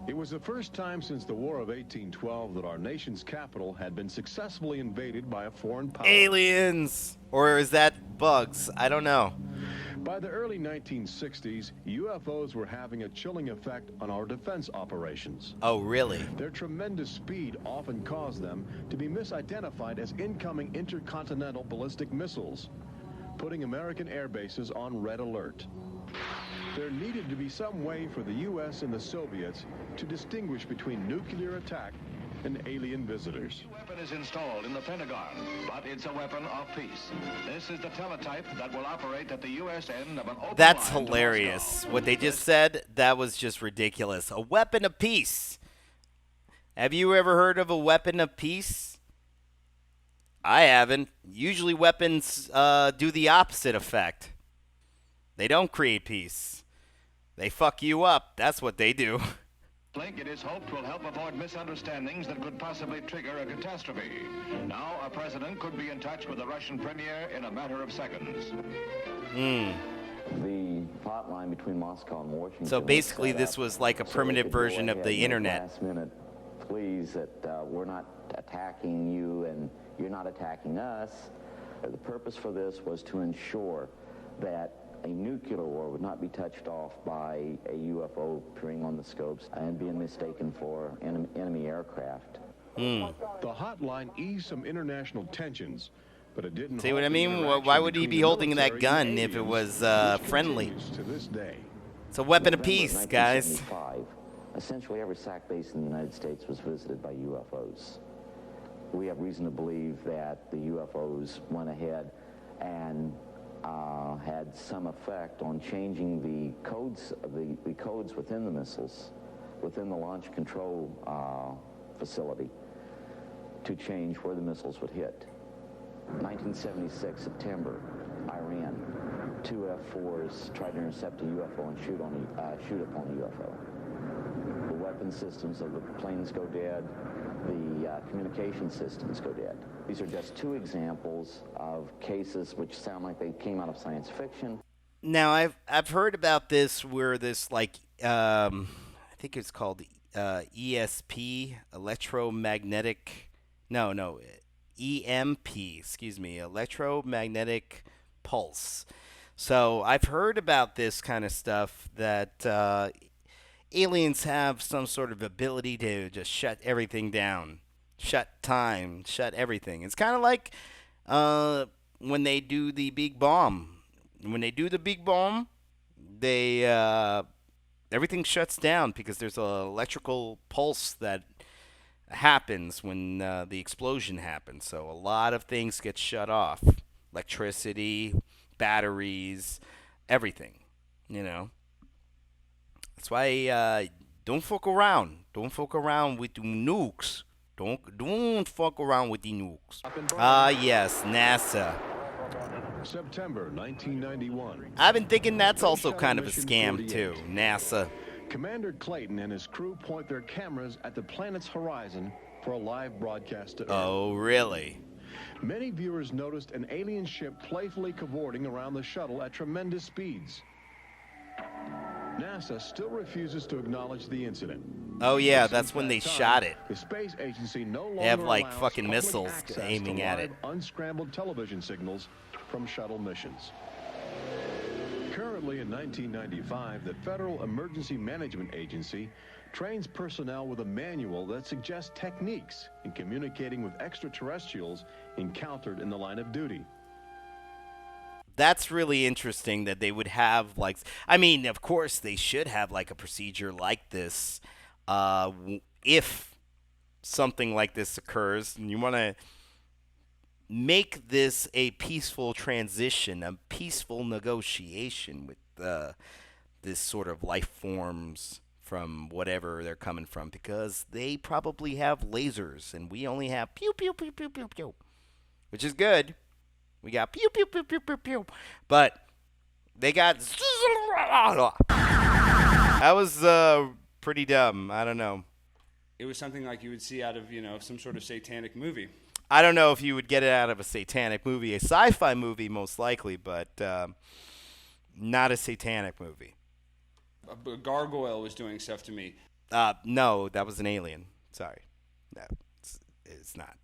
It was the first time since the War of 1812 that our nation's capital had been successfully invaded by a foreign power. Aliens! Or is that bugs? I don't know. By the early 1960s, UFOs were having a chilling effect on our defense operations. Oh, really? Their tremendous speed often caused them to be misidentified as incoming intercontinental ballistic missiles, putting American air bases on red alert. There needed to be some way for the U.S. and the Soviets to distinguish between nuclear attack and alien visitors. The weapon is installed in the Pentagon, but it's a weapon of peace. This is the teletype that will operate at the U.S. end of an open That's line to hilarious. Moscow. What they just said, that was just ridiculous. A weapon of peace. Have you ever heard of a weapon of peace? I haven't. Usually weapons do the opposite effect. They don't create peace. They fuck you up. That's what they do. Link, it is hoped, will help avoid misunderstandings that could possibly trigger a catastrophe. Now, a president could be in touch with the Russian premier in a matter of seconds. The hotline between Moscow and Washington. So basically, this was like a primitive version of the internet. Last minute, please, that we're not attacking you and you're not attacking us. The purpose for this was to ensure that a nuclear war would not be touched off by a UFO appearing on the scopes and being mistaken for enemy aircraft. The hotline eased some international tensions, but it didn't. See what I mean? Why would he be holding that gun if it was friendly? To this day. It's a weapon of peace, guys. Essentially every SAC base in the United States was visited by UFOs. We have reason to believe that the UFOs went ahead and had some effect on changing the codes within the missiles, within the launch control facility, to change where the missiles would hit. 1976, September, Iran. 2 F-4s tried to intercept a UFO and shoot upon a UFO. The weapon systems of the planes go dead. The communication systems go dead. These are just 2 examples of cases which sound like they came out of science fiction. Now, I've heard about this where this, like, I think it's called ESP, electromagnetic, EMP, electromagnetic pulse. So I've heard about this kind of stuff that aliens have some sort of ability to just shut everything down, shut time, shut everything. It's kind of like when they do the big bomb. When they do the big bomb, they everything shuts down because there's an electrical pulse that happens when the explosion happens. So a lot of things get shut off. Electricity, batteries, everything, you know. That's why don't fuck around. Don't fuck around with the nukes. Don't fuck around with the nukes. Yes, NASA. September 1991. I've been thinking that's also kind of a scam too, NASA. Commander Clayton and his crew point their cameras at the planet's horizon for a live broadcast to Earth. Oh, really? Many viewers noticed an alien ship playfully cavorting around the shuttle at tremendous speeds. NASA still refuses to acknowledge the incident. Oh yeah, that's when they shot it. The space agency no longer they have like allows fucking public missiles access aiming to at live it. Unscrambled television signals from shuttle missions. Currently in 1995, the Federal Emergency Management Agency trains personnel with a manual that suggests techniques in communicating with extraterrestrials encountered in the line of duty. that's really interesting that they would have, like, I mean, of course they should have like a procedure like this if something like this occurs, and you want to make this a peaceful transition, a peaceful negotiation with this sort of life forms from whatever they're coming from, because they probably have lasers and we only have pew pew pew pew pew pew, which is good. We got pew pew pew pew pew pew, but they got that was pretty dumb. I don't know. It was something like you would see out of, you know, some sort of satanic movie. I don't know if you would get it out of a satanic movie, a sci-fi movie most likely, but not a satanic movie. A gargoyle was doing stuff to me. No, that was an alien. Sorry. No, it's not.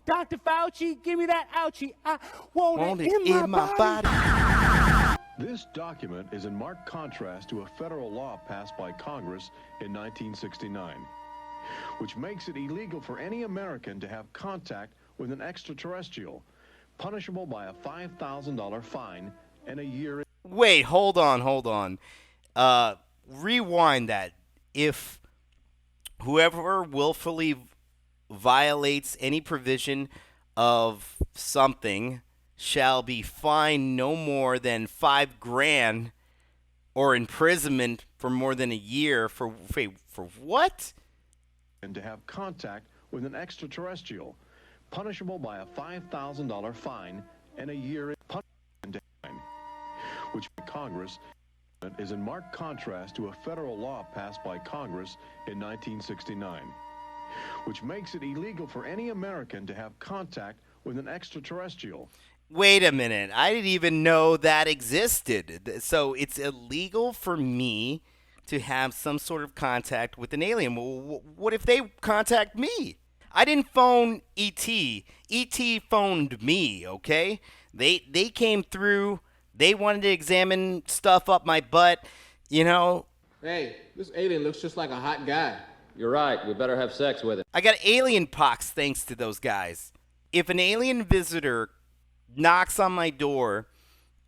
Dr. Fauci, give me that ouchie. I want it in my body. This document is in marked contrast to a federal law passed by Congress in 1969, which makes it illegal for any American to have contact with an extraterrestrial, punishable by a $5,000 fine and a year. Wait, hold on. Rewind that. If whoever willfully violates any provision of something shall be fined no more than $5,000 or imprisonment for more than a year for what? And to have contact with an extraterrestrial, punishable by a $5,000 fine and a year in punishment time, which Congress is in marked contrast to a federal law passed by Congress in 1969, which makes it illegal for any American to have contact with an extraterrestrial. Wait a minute. I didn't even know that existed. So it's illegal for me to have some sort of contact with an alien. Well, what if they contact me? I didn't phone E.T. E.T. phoned me, okay? They came through. They wanted to examine stuff up my butt, you know. Hey, this alien looks just like a hot guy. You're right. We better have sex with him. I got alien pox thanks to those guys. If an alien visitor knocks on my door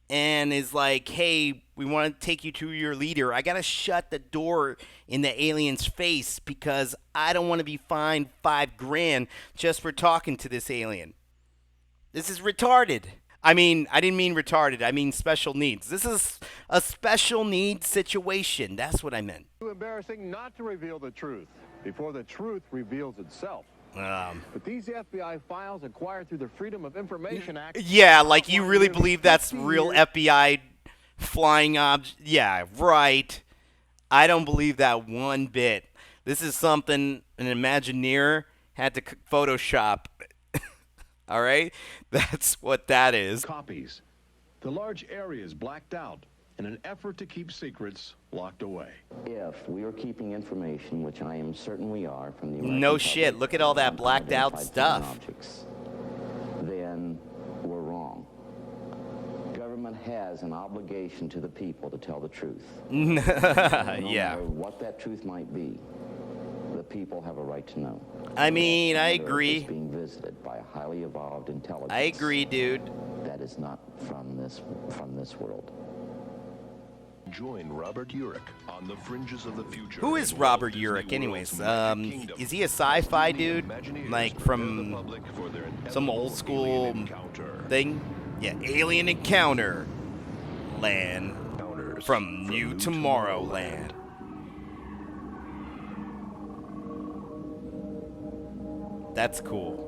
and is like, hey, we want to take you to your leader, I got to shut the door in the alien's face because I don't want to be fined $5,000 just for talking to this alien. This is retarded. I mean, I didn't mean retarded. I mean special needs. This is a special needs situation. That's what I meant. Too embarrassing not to reveal the truth before the truth reveals itself. But these FBI files acquired through the Freedom of Information Act... Yeah, like you really believe that's real FBI flying object? Yeah, right. I don't believe that one bit. This is something an Imagineer had to Photoshop. All right? That's what that is. Copies. The large areas blacked out in an effort to keep secrets locked away. If we are keeping information, which I am certain we are, from the American no shit. Look at all that blacked out stuff. Objects, then we're wrong. Government has an obligation to the people to tell the truth. No matter what that truth might be, the people have a right to know. I mean, I agree. Earth is being visited by a highly evolved intelligence. I agree, dude. That is not from this world. Join Robert Urich on the fringes of the future. Who is Robert Urich, anyways? Is he a sci-fi dude, like from some old school thing? Yeah, Alien Encounter Land from New Tomorrowland. That's cool.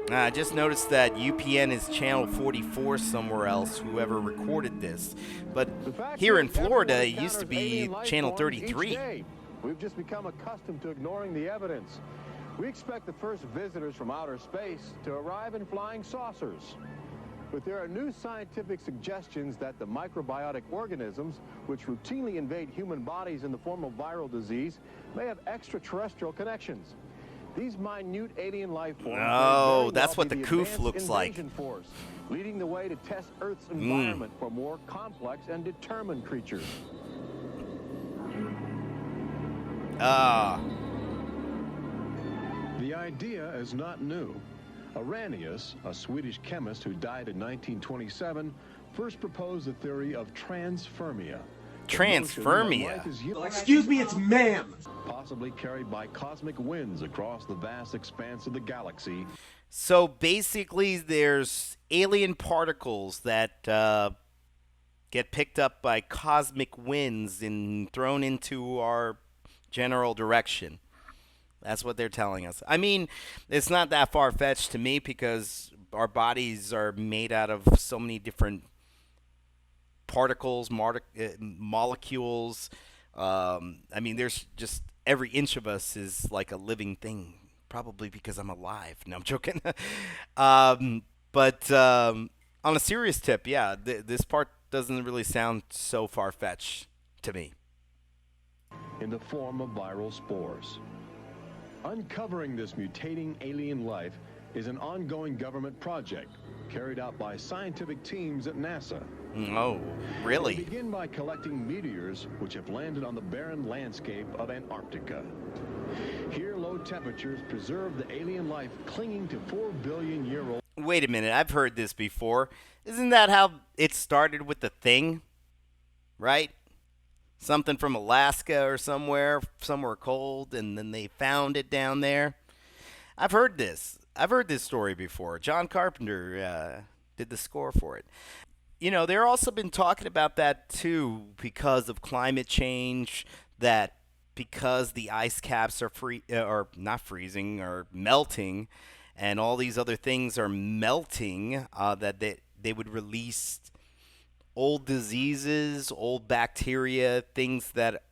I just noticed that UPN is channel 44 somewhere else, whoever recorded this. But here in Florida, it used to be channel 33. We've just become accustomed to ignoring the evidence. We expect the first visitors from outer space to arrive in flying saucers. But there are new scientific suggestions that the microbiotic organisms, which routinely invade human bodies in the form of viral disease, may have extraterrestrial connections. These minute alien life forms oh, that's what the coof looks like. Force, leading the way to test Earth's environment for more complex and determined creatures. The idea is not new. Arrhenius, a Swedish chemist who died in 1927, first proposed the theory of transfermia. Transfermia? Excuse me, it's ma'am! Possibly carried by cosmic winds across the vast expanse of the galaxy. So basically, there's alien particles that get picked up by cosmic winds and thrown into our general direction. That's what they're telling us. I mean, it's not that far-fetched to me because our bodies are made out of so many different particles, molecules. I mean, there's just every inch of us is like a living thing, probably because I'm alive. No, I'm joking. But on a serious tip, yeah, this part doesn't really sound so far-fetched to me. In the form of viral spores. Uncovering this mutating alien life is an ongoing government project carried out by scientific teams at NASA. Oh, really? They begin by collecting meteors which have landed on the barren landscape of Antarctica. Here, low temperatures preserve the alien life clinging to 4 billion-year-old... Wait a minute, I've heard this before. Isn't that how it started with the Thing? Right? Something from Alaska or somewhere cold, and then they found it down there. I've heard this. I've heard this story before. John Carpenter did the score for it. You know, they're also been talking about that too because of climate change, that because the ice caps are or not freezing, or melting, and all these other things are melting, that they would release old diseases, old bacteria, things that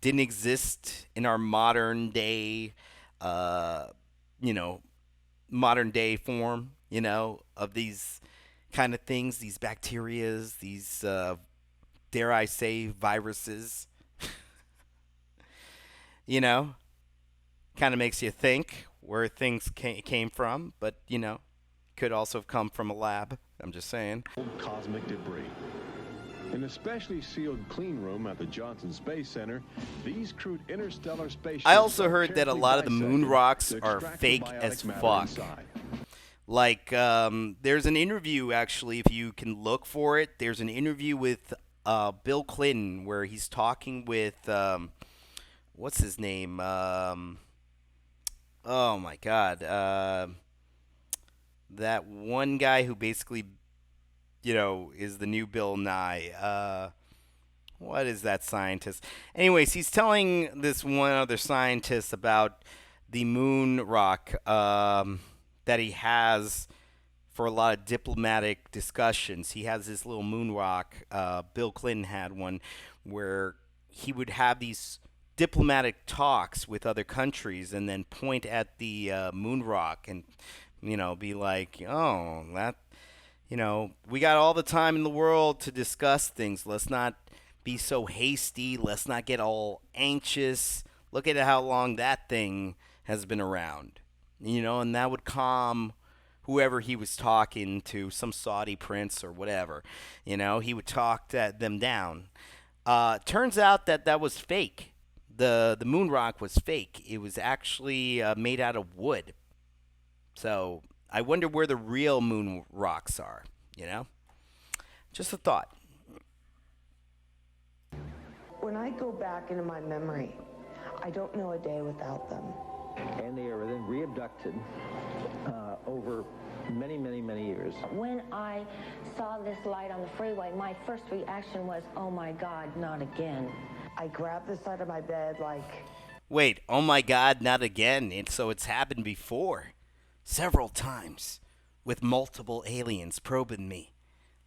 didn't exist in our modern day, modern day form, of these kind of things, these bacterias, these, dare I say, viruses. Kind of makes you think where things came from, but, could also have come from a lab. I'm just saying. Cosmic debris. In a specially sealed clean room at the Johnson Space Center, these crude interstellar spaceships... I also heard that a lot of the moon rocks are fake as fuck. Like, there's an interview, actually, if you can look for it. There's an interview with Bill Clinton where he's talking with, what's his name? Oh, my God. That one guy who basically, is the new Bill Nye. What is that scientist? Anyways, he's telling this one other scientist about the moon rock that he has for a lot of diplomatic discussions. He has this little moon rock. Bill Clinton had one where he would have these diplomatic talks with other countries and then point at the moon rock and be like, oh, that, we got all the time in the world to discuss things. Let's not be so hasty. Let's not get all anxious. Look at how long that thing has been around, and that would calm whoever he was talking to, some Saudi prince or whatever. He would talk them down. Turns out that was fake. The moon rock was fake. It was actually made out of wood. So I wonder where the real moon rocks are, Just a thought. When I go back into my memory, I don't know a day without them. And they are then reabducted over many, many, many years. When I saw this light on the freeway, my first reaction was, oh my God, not again. I grabbed the side of my bed like... Wait, oh my God, not again. So it's happened before. Several times, with multiple aliens probing me,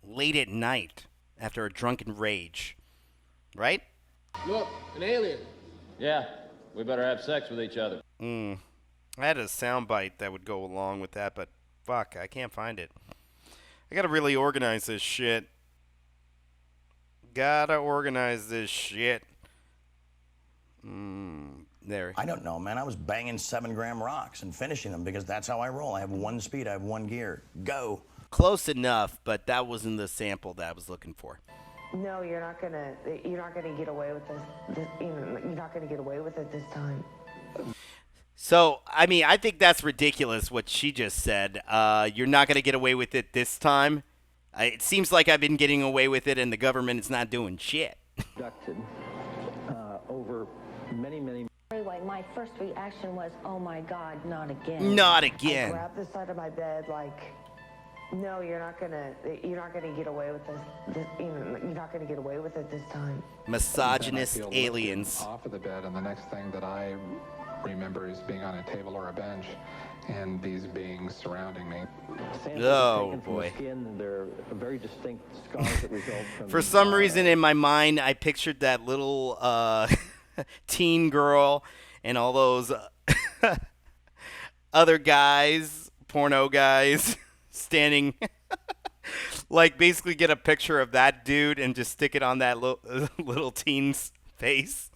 late at night, after a drunken rage. Right? Look, an alien. Yeah, we better have sex with each other. I had a soundbite that would go along with that, but fuck, I can't find it. I gotta really organize this shit. There. I don't know, man. I was banging 7-gram rocks and finishing them because that's how I roll. I have one speed. I have one gear. Go. Close enough, but that wasn't the sample that I was looking for. No, you're not gonna get away with this. You're not gonna get away with it this time. So, I mean, I think that's ridiculous what she just said. You're not going to get away with it this time. It seems like I've been getting away with it and the government is not doing shit. Conducted over many. Freeway, my first reaction was, oh my God, not again. Not I again. grabbed the side of my bed like, no, you're not gonna get away with this. You're not gonna get away with it this time. Misogynist Then I feel aliens. lifted off of the bed, and the next thing that I remember is being on a table or a bench, and these beings surrounding me. Oh boy. They're very distinct scars that result from. For some reason in my mind, I pictured that little teen girl and all those other guys, porno guys, standing, like basically get a picture of that dude and just stick it on that little teen's face.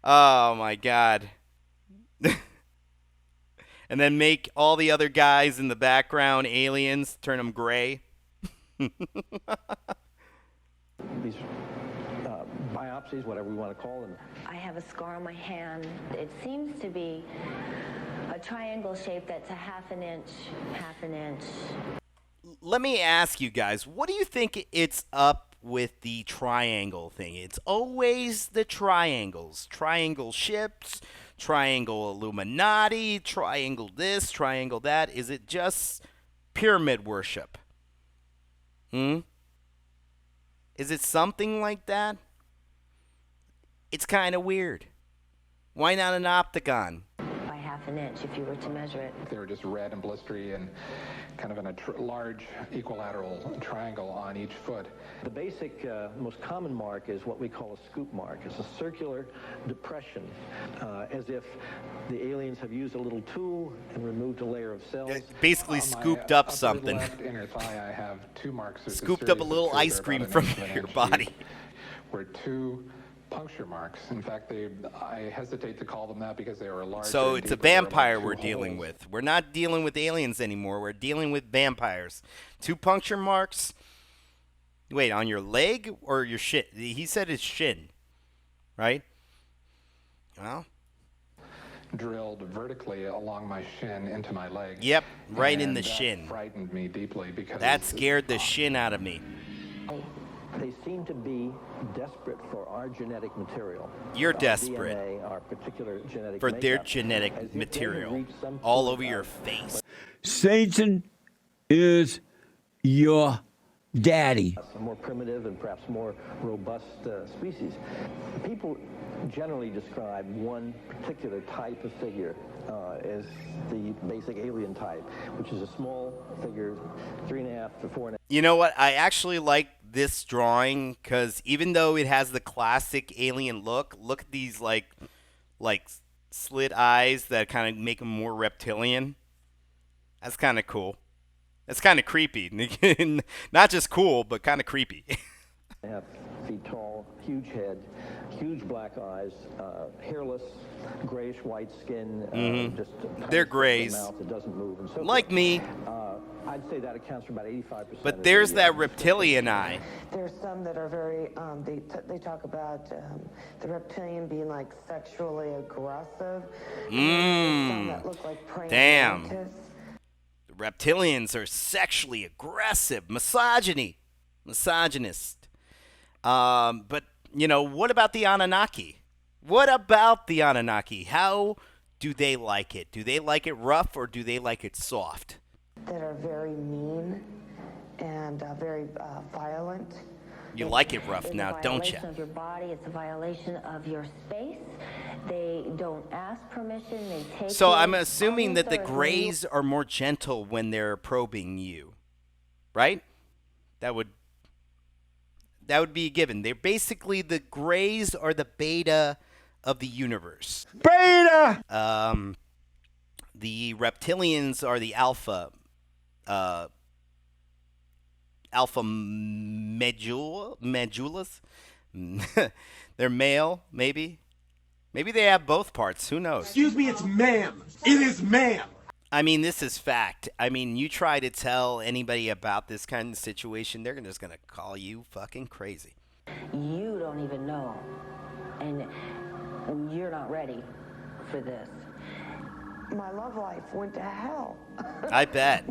Oh my God. And then make all the other guys in the background aliens, turn them gray. These biopsies, whatever we want to call them. I have a scar on my hand. It seems to be a triangle shape that's a half an inch. Let me ask you guys, what do you think it's up with the triangle thing? It's always the triangles. Triangle ships, triangle Illuminati, triangle this, triangle that. Is it just pyramid worship? Is it something like that? It's kind of weird. Why not an octagon? By half an inch if you were to measure it. They were just red and blistery and kind of in a large equilateral triangle on each foot. The basic, most common mark is what we call a scoop mark. It's a circular depression, as if the aliens have used a little tool and removed a layer of cells. Basically scooped up something. Left inner thigh, I have 2 marks. Scooped up a little ice cream from your body. Were 2 puncture marks. In fact, I hesitate to call them that because they were large. So it's a vampire we're dealing with. We're not dealing with aliens anymore. We're dealing with vampires. 2 puncture marks. Wait, on your leg or your shin? He said it's shin, right? Well, drilled vertically along my shin into my leg. Yep, right in the that shin. Frightened me deeply because that scared the shin out of me. They seem to be desperate for our genetic material. You're Our desperate DNA, our particular genetic for their makeup, as genetic if they had material reached some all point over of- your face. Satan is your daddy. A more primitive and perhaps more robust species. People generally describe one particular type of figure as the basic alien type, which is a small figure, 3.5 to 4.5. You know what? I actually like this drawing because even though it has the classic alien look at these like slit eyes that kind of make them more reptilian. That's kind of cool. That's kind of creepy. Not just cool, but kind of creepy. 3.5 feet tall, huge head, huge black eyes, hairless, grayish white skin. Just they're grays. mouth that doesn't move, and so like forth. me. I'd say that accounts for about 85%. But there's that reptilian eye. There's some that are very, they talk about the reptilian being like sexually aggressive. Some that look like praying Damn. mantis. The reptilians are sexually aggressive, misogynist. But, you know, what about the Anunnaki? How do they like it? Do they like it rough or do they like it soft? That are very mean and very violent. You like it rough now, don't you? It's a violation of your body. It's a violation of your space. They don't ask permission. They take. So you I'm assuming that the unauthorized. Greys are more gentle when they're probing you, right? That would be a given. They're basically the Greys are the beta of the universe. Beta. The reptilians are the alpha. Alpha medulas. They're male, maybe. Maybe they have both parts. Who knows? Excuse me, it's ma'am. It is ma'am. I mean, this is fact. I mean, you try to tell anybody about this kind of situation, they're just going to call you fucking crazy. You don't even know, and you're not ready. for this. My love life went to hell. I bet.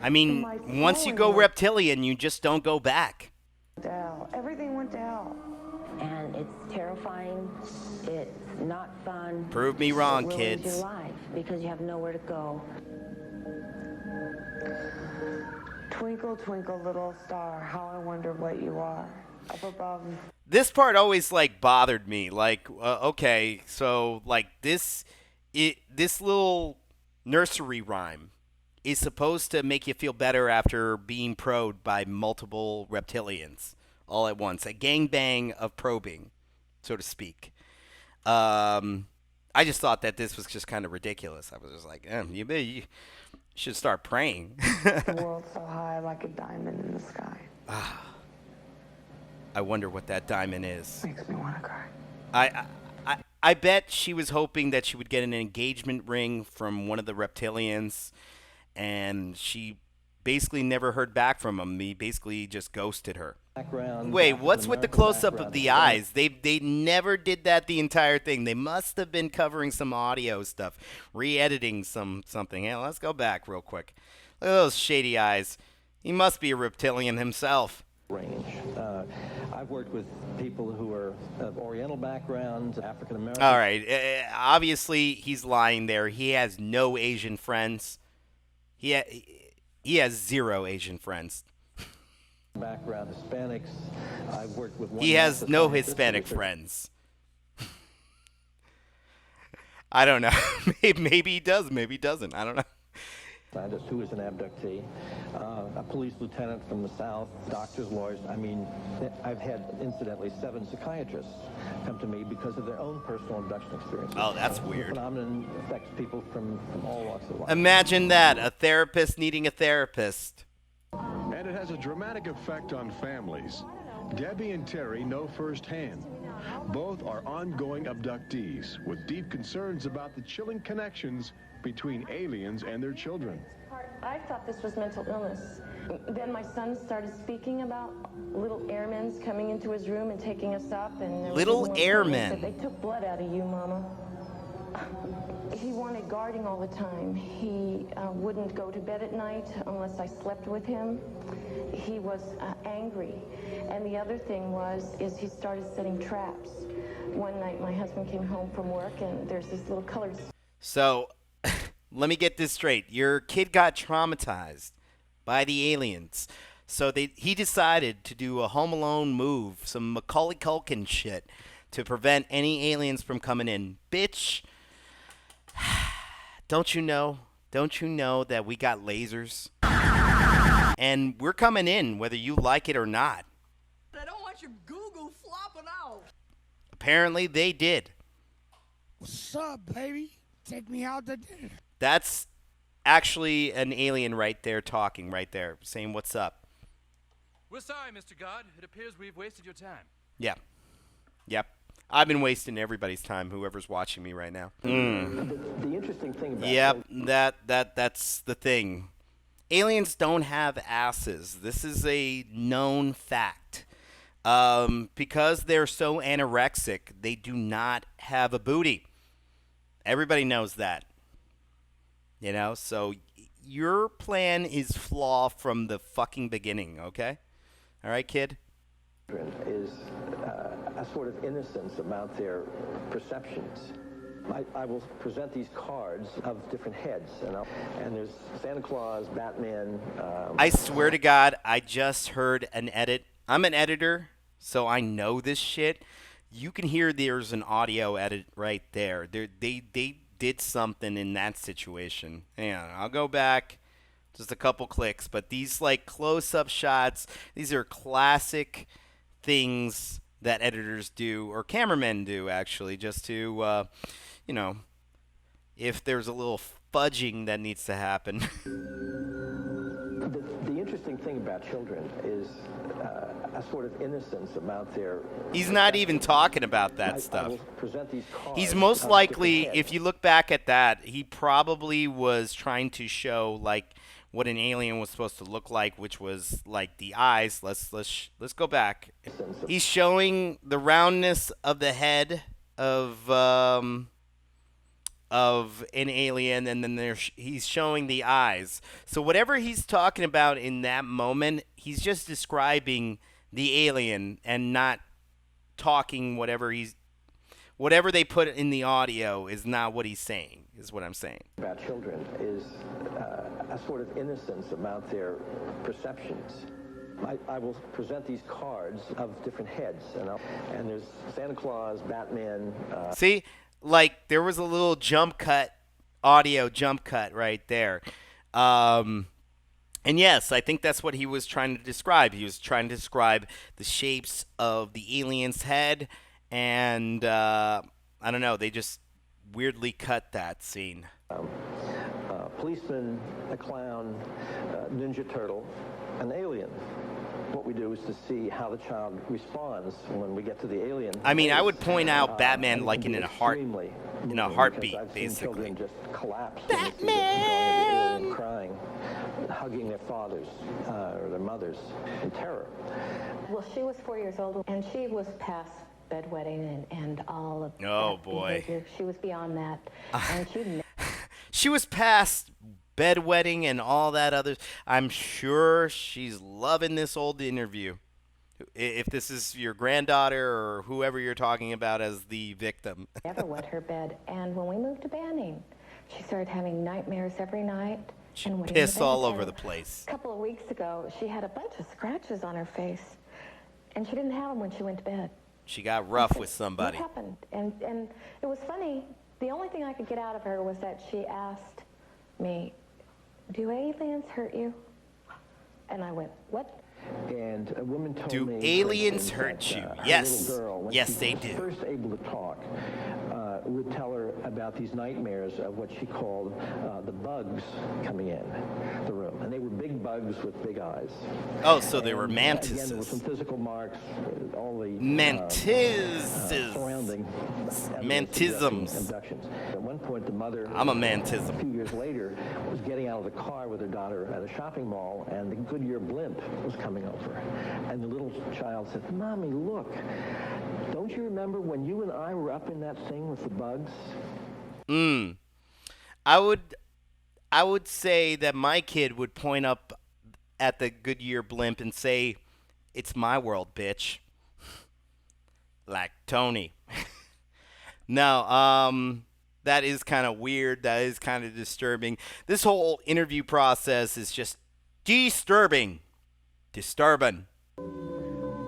I mean, once you go reptilian, you just don't go back. To hell. Everything went to hell. And it's terrifying. It's not fun. Prove me wrong, It ruins kids. your life because you have nowhere to go. Twinkle, twinkle, little star, how I wonder what you are. Up above. This part always like bothered me. Like, okay, so like this little nursery rhyme is supposed to make you feel better after being probed by multiple reptilians all at once. A gangbang of probing, so to speak. I just thought that this was just kind of ridiculous. I was just like, you should start praying. The world so high like a diamond in the sky. I wonder what that diamond is. Makes me want to cry. I bet she was hoping that she would get an engagement ring from one of the reptilians, and she basically never heard back from him. He basically just ghosted her. Wait, what's with the close-up of the eyes? They never did that the entire thing. They must have been covering some audio stuff, re-editing something. Hey, let's go back real quick. Look at those shady eyes. He must be a reptilian himself. Range. I've worked with people who are of Oriental backgrounds, African American. All right. Obviously, he's lying there. He has no Asian friends. He has 0 Asian friends. Background Hispanics. I've worked with. He has no Hispanic friends. I don't know. Maybe he does. Maybe he doesn't. I don't know. Scientist who is an abductee, a police lieutenant from the South, doctors, lawyers. I mean, I've had, incidentally, 7 psychiatrists come to me because of their own personal abduction experiences. Oh, that's weird. The phenomenon affects people from all walks of life. Imagine that, a therapist needing a therapist. And it has a dramatic effect on families. Debbie and Terry know firsthand. Both are ongoing abductees with deep concerns about the chilling connections between aliens and their children. I thought this was mental illness. Then my son started speaking about little airmen coming into his room and taking us up. And there was Little one point airmen. he said, "They took blood out of you, Mama." He wanted guarding all the time. He wouldn't go to bed at night unless I slept with him. He was angry. And the other thing is he started setting traps. One night my husband came home from work and there's this little colored... So, let me get this straight. Your kid got traumatized by the aliens. So he decided to do a Home Alone move, some Macaulay Culkin shit, to prevent any aliens from coming in. Bitch, don't you know that we got lasers? And we're coming in whether you like it or not. I don't want your goo-goo flopping out. Apparently they did. What's up, baby? Take me out to dinner. That's actually an alien right there talking right there, saying what's up. We're sorry, Mr. God. It appears we've wasted your time. Yeah. Yep. I've been wasting everybody's time, whoever's watching me right now. The interesting thing about that's the thing. Aliens don't have asses. This is a known fact. Because they're so anorexic, they do not have a booty. Everybody knows that. You know, so your plan is flawed from the fucking beginning, okay? All right, kid? Is a sort of innocence about their perceptions. I will present these cards of different heads, and there's Santa Claus, Batman. I swear to God, I just heard an edit. I'm an editor, so I know this shit. You can hear there's an audio edit right there. They did something in that situation. Hang on, I'll go back just a couple clicks, but these like close-up shots, these are classic things that editors do, or cameramen do actually, just to, you know, if there's a little fudging that needs to happen. The interesting thing about children is a sort of innocence about their... He's not even talking about that stuff. I will present these cards He's most of likely, different if heads. you look back at that, he probably was trying to show like what an alien was supposed to look like, which was like the eyes. Let's go back. He's showing the roundness of the head of of an alien, and then he's showing the eyes. So whatever he's talking about in that moment, he's just describing the alien and not talking whatever they put in the audio is not what he's saying, is what I'm saying. About children is a sort of innocence about their perceptions. I will present these cards of different heads, and there's Santa Claus, Batman. See, like there was a little audio jump cut right there. And yes, I think that's what he was trying to describe. He was trying to describe the shapes of the alien's head, and I don't know, they just weirdly cut that scene. Policeman, a clown, Ninja Turtle, an alien. What we do is to see how the child responds when we get to the alien. I mean, I would point out Batman like in a heartbeat, basically. Children just collapse. Batman! Crying, hugging their fathers or their mothers in terror. Well, she was 4 years old, and she was past bedwetting and all of that behavior. She was beyond that. And she was past bedwetting and all that other. I'm sure she's loving this old interview. If this is your granddaughter or whoever you're talking about as the victim. Never wet her bed. And when we moved to Banning, she started having nightmares every night. And piss all over the place. A couple of weeks ago, she had a bunch of scratches on her face. And she didn't have them when she went to bed. She got rough with somebody. What happened? And it was funny. The only thing I could get out of her was that she asked me, "Do aliens hurt you?" And I went, "What?" And a woman told me, "Do aliens hurt you?" Yes. Girl, yes, they do. First able to talk, would tell her about these nightmares of what she called the bugs coming in the room, and they were big bugs with big eyes. Oh, so they were mantises. Again, there were some physical marks, all the surrounding mantisms. Abductions. At one point, the mother. I'm a mantism. A few years later, was getting out of the car with her daughter at a shopping mall, and the Goodyear blimp was coming over, and the little child said, "Mommy, look. Don't you remember when you and I were up in that thing with the bugs?" I would say that my kid would point up at the Goodyear blimp and say, "It's my world, bitch." Like Tony. No, that is kind of weird. That is kind of disturbing. This whole interview process is just disturbing.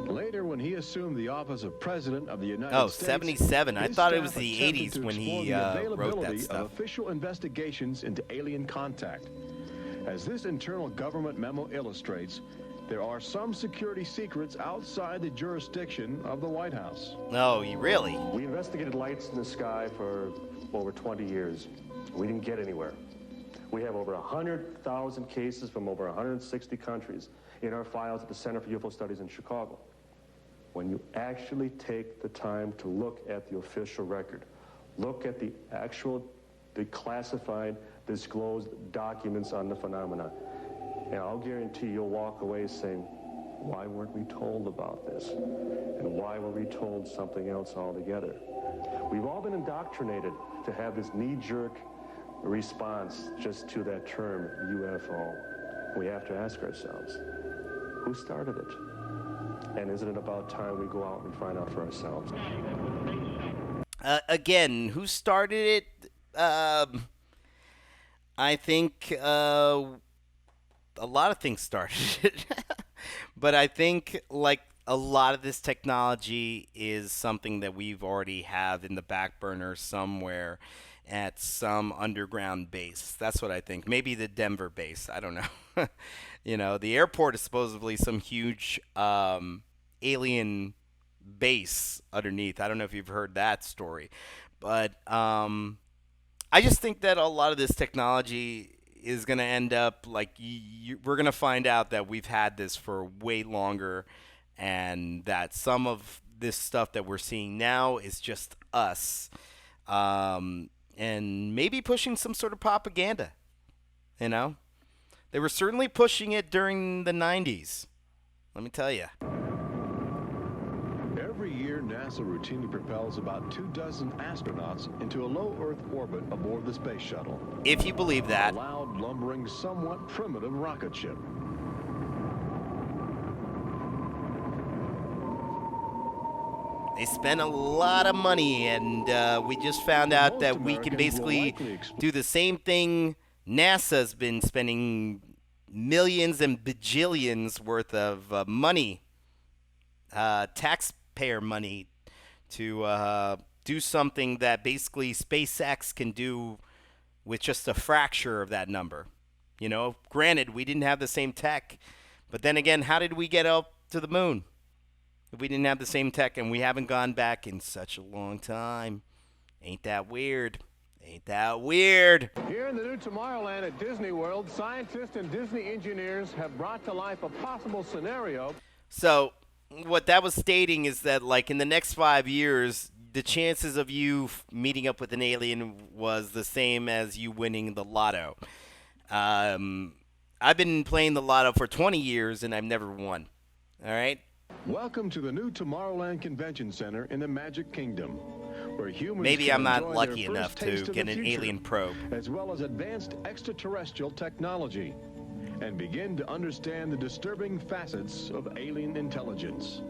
Later, when he assumed the office of President of the United States... 77. I thought it was the 80s when he wrote that stuff. Of official investigations into alien contact. As this internal government memo illustrates, there are some security secrets outside the jurisdiction of the White House. No, really? We investigated lights in the sky for over 20 years. We didn't get anywhere. We have over 100,000 cases from over 160 countries in our files at the Center for UFO Studies in Chicago. When you actually take the time to look at the official record, look at the classified, disclosed documents on the phenomena, and I'll guarantee you'll walk away saying, why weren't we told about this? And why were we told something else altogether? We've all been indoctrinated to have this knee-jerk response just to that term, UFO. We have to ask ourselves, who started it? And isn't it about time we go out and find out for ourselves? Again, who started it? I think a lot of things started it. But I think, like, a lot of this technology is something that we've already have in the back burner somewhere at some underground base. That's what I think. Maybe the Denver base. I don't know. You know, the airport is supposedly some huge alien base underneath. I don't know if you've heard that story. But I just think that a lot of this technology is going to end up like we're going to find out that we've had this for way longer, and that some of this stuff that we're seeing now is just us, and maybe pushing some sort of propaganda. You know, they were certainly pushing it during the 90s. Let me tell you. Every year, NASA NASA routinely propels about 24 astronauts into a low Earth orbit aboard the space shuttle. If you believe that. A loud, lumbering, somewhat primitive rocket ship. They spent a lot of money, and we just found out that we can basically do the same thing NASA's been spending millions and bajillions worth of money, taxpayer money, to do something that basically SpaceX can do with just a fraction of that number. You know, granted, we didn't have the same tech, but then again, how did we get up to the moon if we didn't have the same tech and we haven't gone back in such a long time? Ain't that weird? Ain't that weird? Here in the new Tomorrowland at Disney World, scientists and Disney engineers have brought to life a possible scenario. So what that was stating is that, like, in the next 5 years, the chances of you meeting up with an alien was the same as you winning the lotto. I've been playing the lotto for 20 years, and I've never won. All right? Welcome to the new Tomorrowland Convention Center in the Magic Kingdom, where humans Maybe can I'm not enjoy lucky their enough first taste to of get the an future, alien probe. as well as advanced extraterrestrial technology, and begin to understand the disturbing facets of alien intelligence.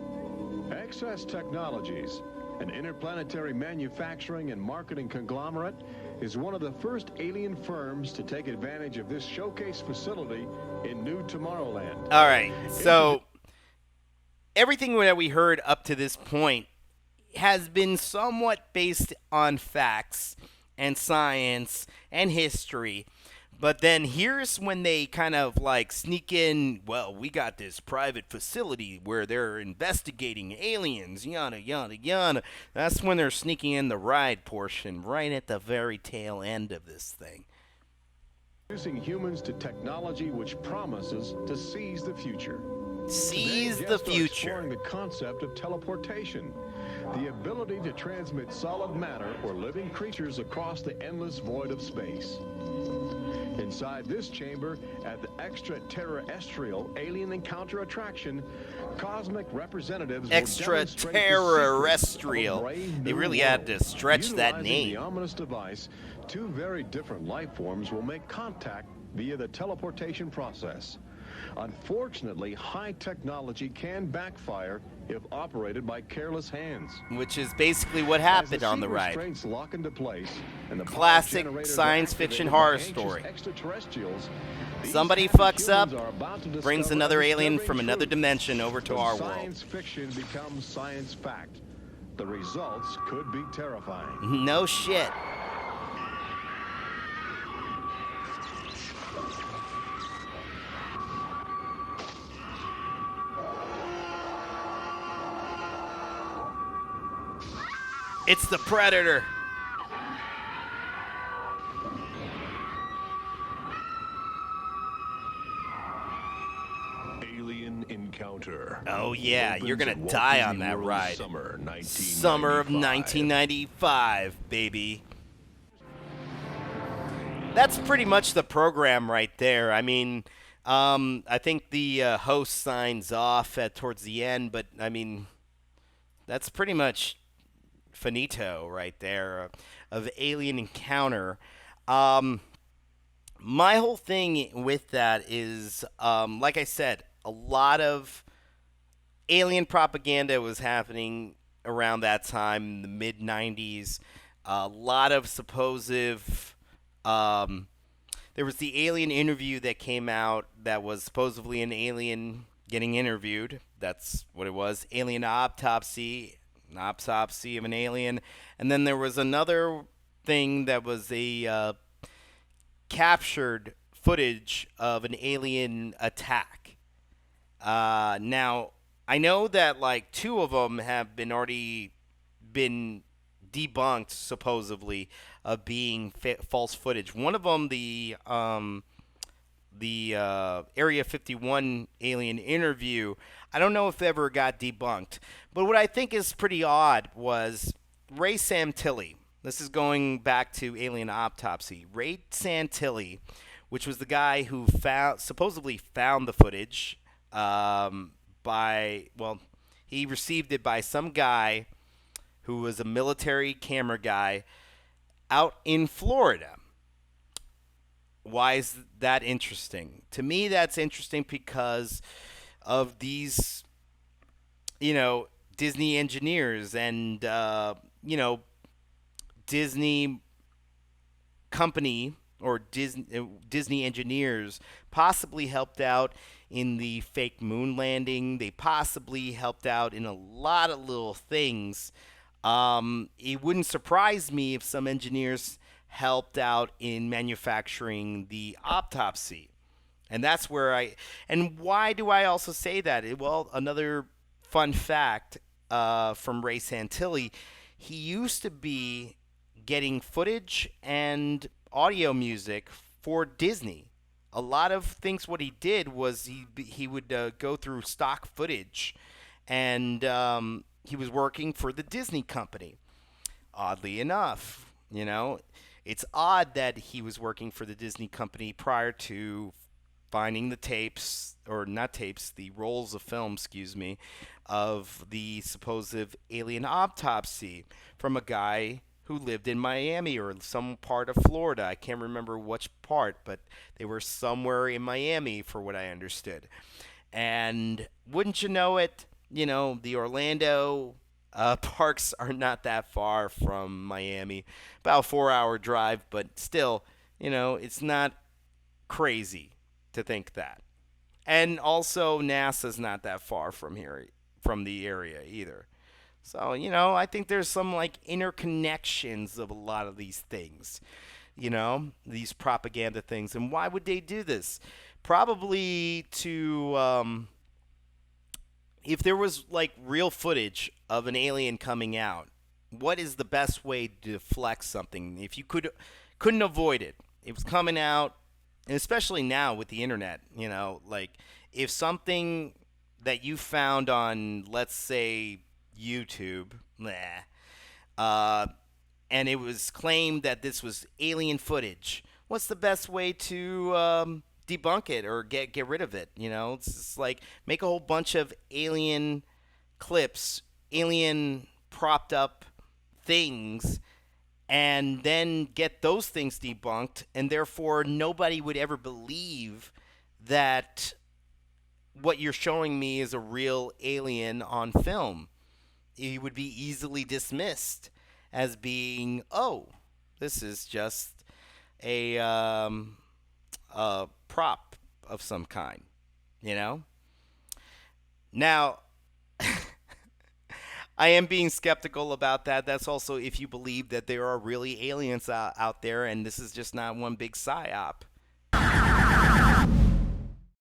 Excess Technologies, an interplanetary manufacturing and marketing conglomerate, is one of the first alien firms to take advantage of this showcase facility in New Tomorrowland. All right, so everything that we heard up to this point has been somewhat based on facts and science and history. But then here's when they kind of like sneak in, well, we got this private facility where they're investigating aliens, yada, yada, yada. That's when they're sneaking in the ride portion right at the very tail end of this thing. Introducing humans to technology which promises to seize the future. Seize Today, the guests are future. exploring the concept of teleportation, the ability to transmit solid matter or living creatures across the endless void of space. Inside this chamber, at the extraterrestrial alien encounter attraction, cosmic representatives will demonstrate the secrets of Extraterrestrial. a brave They new really world. had to stretch that Utilizing name. the ominous device, two very different life forms will make contact via the teleportation process. Unfortunately, high technology can backfire if operated by careless hands. Which is basically what happened on the ride. Restraints lock into place, and the Classic power generators science are fiction activated by horror anxious story. extraterrestrials. These Somebody happy fucks up, humans are about to brings discover another a alien disturbing from another truth. dimension over to When our world. science fiction becomes science fact, the results could be terrifying. No shit. It's the Predator. Alien Encounter. Oh yeah, you're Opens gonna at Walt die Disney on that World ride. Summer Summer of 1995, baby. That's pretty much the program right there. I mean, I think the host signs off towards the end, but I mean, that's pretty much finito right there of Alien Encounter. My whole thing with that is, like I said, a lot of alien propaganda was happening around that time in the mid-90s. A lot of supposed... there was the alien interview that came out that was supposedly an alien getting interviewed. That's what it was. Alien autopsy. An autopsy of an alien. And then there was another thing that was a captured footage of an alien attack. Now, I know that like two of them have already been debunked, supposedly, of being false footage. One of them, the Area 51 alien interview, I don't know if it ever got debunked. But what I think is pretty odd was Ray Santilli. This is going back to Alien Autopsy. Ray Santilli, which was the guy who supposedly found the footage he received it by some guy who was a military camera guy out in Florida. Why is that interesting? To me, that's interesting because of these, Disney engineers and, Disney company or Disney engineers possibly helped out in the fake moon landing. They possibly helped out in a lot of little things. It wouldn't surprise me if some engineers helped out in manufacturing the autopsy. And that's where and why do I also say that? Well, another fun fact from Ray Santilli, he used to be getting footage and audio music for Disney. A lot of things what he did was he would go through stock footage, and he was working for the Disney company. Oddly enough, it's odd that he was working for the Disney company prior to finding the tapes, or not tapes, the rolls of film, of the supposed alien autopsy from a guy who lived in Miami or some part of Florida. I can't remember which part, but they were somewhere in Miami for what I understood. And wouldn't you know it, the Orlando parks are not that far from Miami. About a 4-hour drive, but still, it's not crazy to think that. And also, NASA's not that far from here, from the area either. So, I think there's some interconnections of a lot of these things, these propaganda things. And why would they do this? Probably to, if there was real footage of an alien coming out, what is the best way to deflect something? If you couldn't avoid it, it was coming out, and especially now with the internet, if something that you found on, let's say, YouTube, and it was claimed that this was alien footage, what's the best way to debunk it or get rid of it? It's just make a whole bunch of alien clips, alien propped up things, and then get those things debunked, and therefore nobody would ever believe that what you're showing me is a real alien on film. It would be easily dismissed as being, this is just a prop of some kind, Now, I am being skeptical about that. That's also if you believe that there are really aliens out there and this is just not one big psyop.